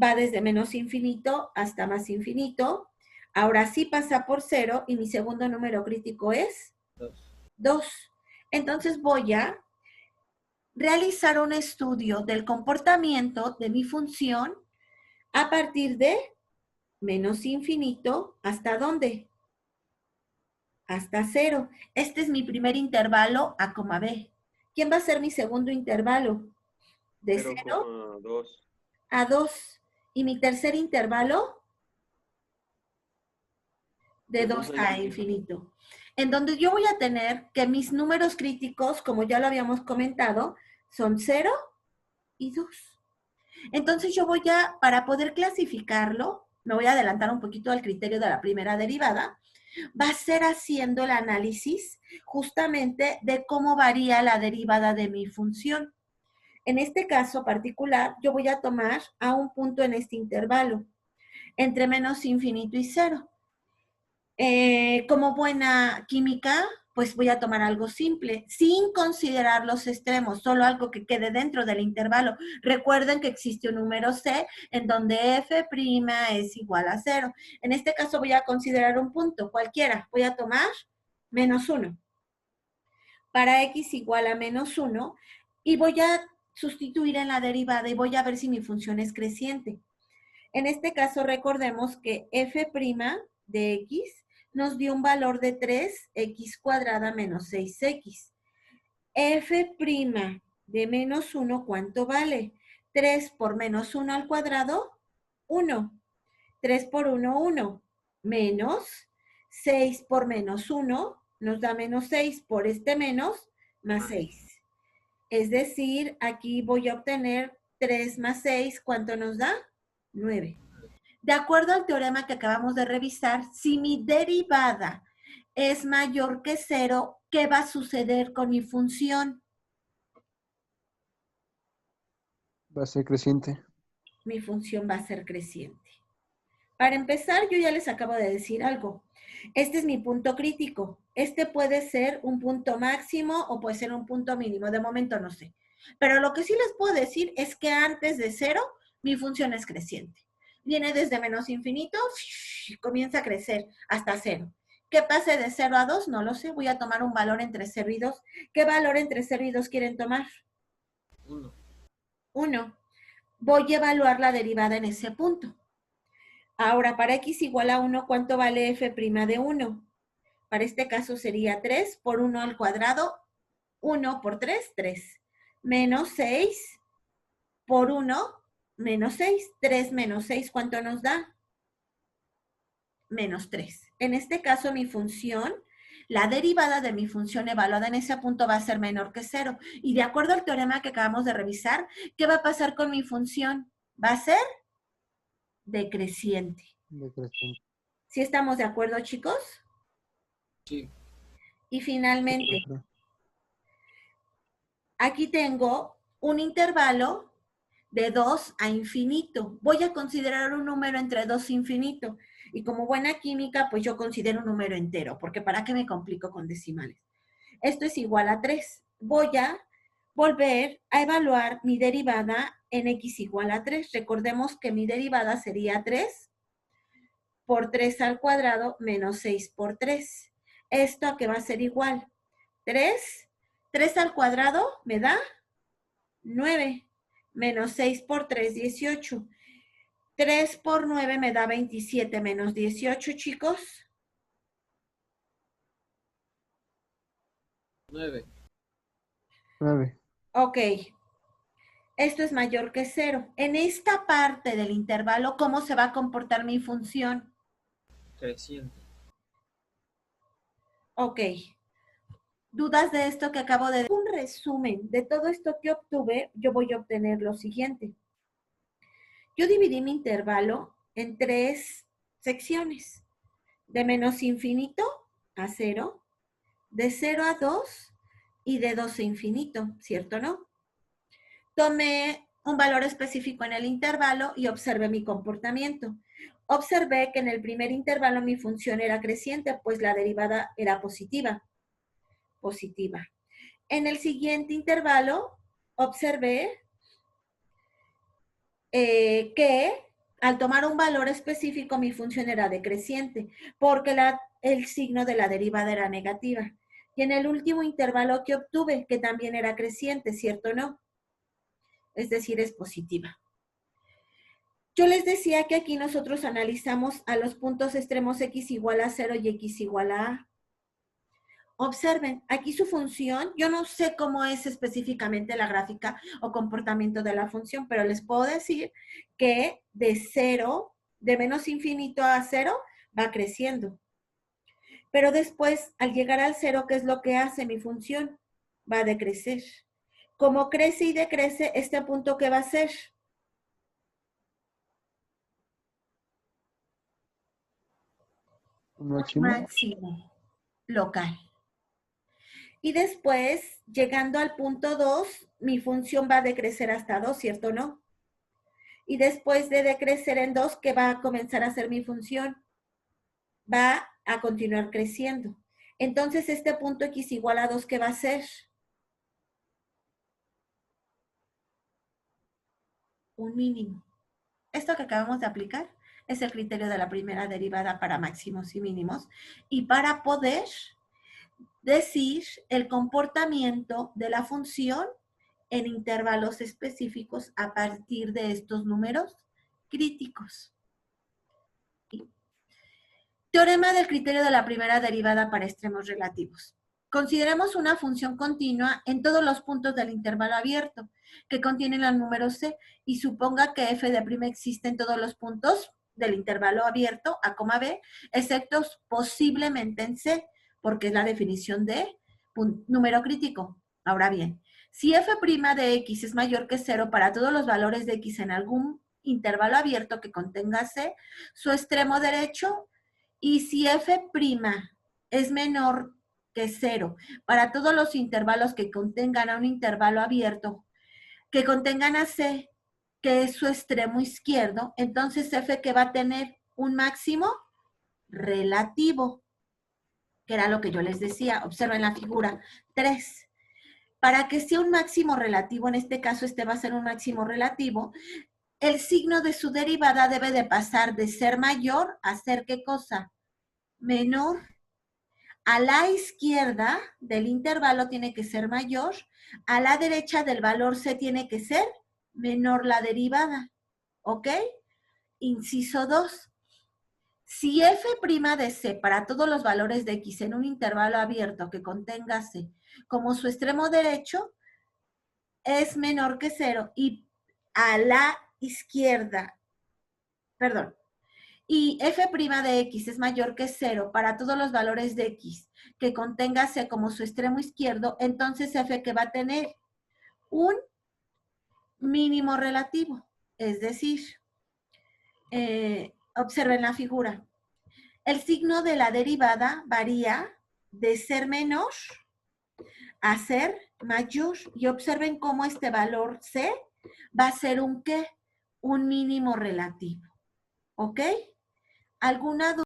va desde menos infinito hasta más infinito. Ahora sí pasa por 0 y mi segundo número crítico es 2. Entonces voy a realizar un estudio del comportamiento de mi función a partir de menos infinito, ¿hasta dónde? Hasta 0. Este es mi primer intervalo A, B. ¿Quién va a ser mi segundo intervalo? De 0 2. a 2. ¿Y mi tercer intervalo? De 2 a infinito. En donde yo voy a tener que mis números críticos, como ya lo habíamos comentado, son 0 y 2. Entonces yo voy a, para poder clasificarlo, me voy a adelantar un poquito al criterio de la primera derivada, va a ser haciendo el análisis justamente de cómo varía la derivada de mi función. En este caso particular, yo voy a tomar a un punto en este intervalo, entre menos infinito y 0. Como buena química, pues voy a tomar algo simple, sin considerar los extremos, solo algo que quede dentro del intervalo. Recuerden que existe un número C en donde f' es igual a 0. En este caso voy a considerar un punto, cualquiera. Voy a tomar menos 1. Para x igual a menos 1, y voy a sustituir en la derivada y voy a ver si mi función es creciente. En este caso, recordemos que f' de x nos dio un valor de 3x cuadrada menos 6x. F' de menos 1, ¿cuánto vale? 3 por menos 1 al cuadrado, 1. 3 por 1, 1. Menos 6 por menos 1 nos da menos 6 por este menos más 6. Es decir, aquí voy a obtener 3 más 6, ¿cuánto nos da? 9. De acuerdo al teorema que acabamos de revisar, si mi derivada es mayor que 0, ¿qué va a suceder con mi función? Va a ser creciente. Mi función va a ser creciente. Para empezar, yo ya les acabo de decir algo. Este es mi punto crítico. Este puede ser un punto máximo o puede ser un punto mínimo. De momento no sé. Pero lo que sí les puedo decir es que antes de 0, mi función es creciente. Viene desde menos infinito, comienza a crecer hasta 0. ¿Qué pase de 0 a 2? No lo sé. Voy a tomar un valor entre 0 y 2. ¿Qué valor entre 0 y 2 quieren tomar? 1. 1. Voy a evaluar la derivada en ese punto. Ahora, para x igual a 1, ¿cuánto vale f' de 1? Para este caso sería 3 por 1 al cuadrado. 1 por 3, 3. Menos 6 por 1, menos 6. 3 menos 6, ¿cuánto nos da? Menos 3. En este caso, mi función, la derivada de mi función evaluada en ese punto va a ser menor que 0. Y de acuerdo al teorema que acabamos de revisar, ¿qué va a pasar con mi función? Va a ser decreciente. Decreciente. ¿Sí estamos de acuerdo, chicos? Sí. Y finalmente, aquí tengo un intervalo de 2 a infinito. Voy a considerar un número entre 2 e infinito. Y como buena química, pues yo considero un número entero, porque ¿para qué me complico con decimales? Esto es igual a 3. Voy a volver a evaluar mi derivada en x igual a 3. Recordemos que mi derivada sería 3 por 3 al cuadrado menos 6 por 3. ¿Esto a qué va a ser igual? 3 al cuadrado me da 9. Menos 6 por 3, 18. 3 por 9 me da 27 menos 18, chicos. 9. 9. Ok. Esto es mayor que 0. En esta parte del intervalo, ¿cómo se va a comportar mi función? Creciente. Ok. ¿Dudas de esto que acabo de decir? Un resumen de todo esto que obtuve, yo voy a obtener lo siguiente. Yo dividí mi intervalo en 3 secciones. De menos infinito a 0, de 0 a 2 y de 2 a infinito, ¿cierto o no? Tomé un valor específico en el intervalo y observé mi comportamiento. Observé que en el primer intervalo mi función era creciente, pues la derivada era positiva. En el siguiente intervalo, observé que al tomar un valor específico mi función era decreciente, porque el signo de la derivada era negativa. Y en el último intervalo que obtuve, que también era creciente, ¿cierto o no? Es decir, es positiva. Yo les decía que aquí nosotros analizamos a los puntos extremos x igual a 0 y x igual a a. Observen, aquí su función, yo no sé cómo es específicamente la gráfica o comportamiento de la función, pero les puedo decir que de 0, de menos infinito a 0, va creciendo. Pero después, al llegar al 0, ¿qué es lo que hace mi función? Va a decrecer. Como crece y decrece, este punto, ¿qué va a ser? Máximo local. Y después, llegando al punto 2, mi función va a decrecer hasta 2, ¿cierto o no? Y después de decrecer en 2, ¿qué va a comenzar a ser mi función? Va a continuar creciendo. Entonces, este punto x igual a 2, ¿qué va a ser? Un mínimo. Esto que acabamos de aplicar es el criterio de la primera derivada para máximos y mínimos. Y para poder decir el comportamiento de la función en intervalos específicos a partir de estos números críticos. Teorema del criterio de la primera derivada para extremos relativos. Consideremos una función continua en todos los puntos del intervalo abierto que contienen el número c y suponga que f' existe en todos los puntos del intervalo abierto a coma B, excepto posiblemente en C, porque es la definición de número crítico. Ahora bien, si f' de x es mayor que 0 para todos los valores de x en algún intervalo abierto que contenga C, su extremo derecho, y si f' es menor que 0 para todos los intervalos que contengan a un intervalo abierto, que contengan a C, que es su extremo izquierdo, entonces f que va a tener un máximo relativo, que era lo que yo les decía. Observen la figura 3. Para que sea un máximo relativo, en este caso este va a ser un máximo relativo, el signo de su derivada debe de pasar de ser mayor a ser, ¿qué cosa? Menor. A la izquierda del intervalo tiene que ser mayor, a la derecha del valor C tiene que ser menor la derivada. ¿Ok? Inciso 2. Si f' de C para todos los valores de x en un intervalo abierto que contenga C, como su extremo derecho, es menor que 0 y a la izquierda, perdón, y f' de x es mayor que 0 para todos los valores de x que contenga C como su extremo izquierdo, entonces f que va a tener un mínimo relativo. Es decir, observen la figura. El signo de la derivada varía de ser menor a ser mayor. Y observen cómo este valor C va a ser un ¿qué? Un mínimo relativo. ¿Ok? ¿Alguna duda?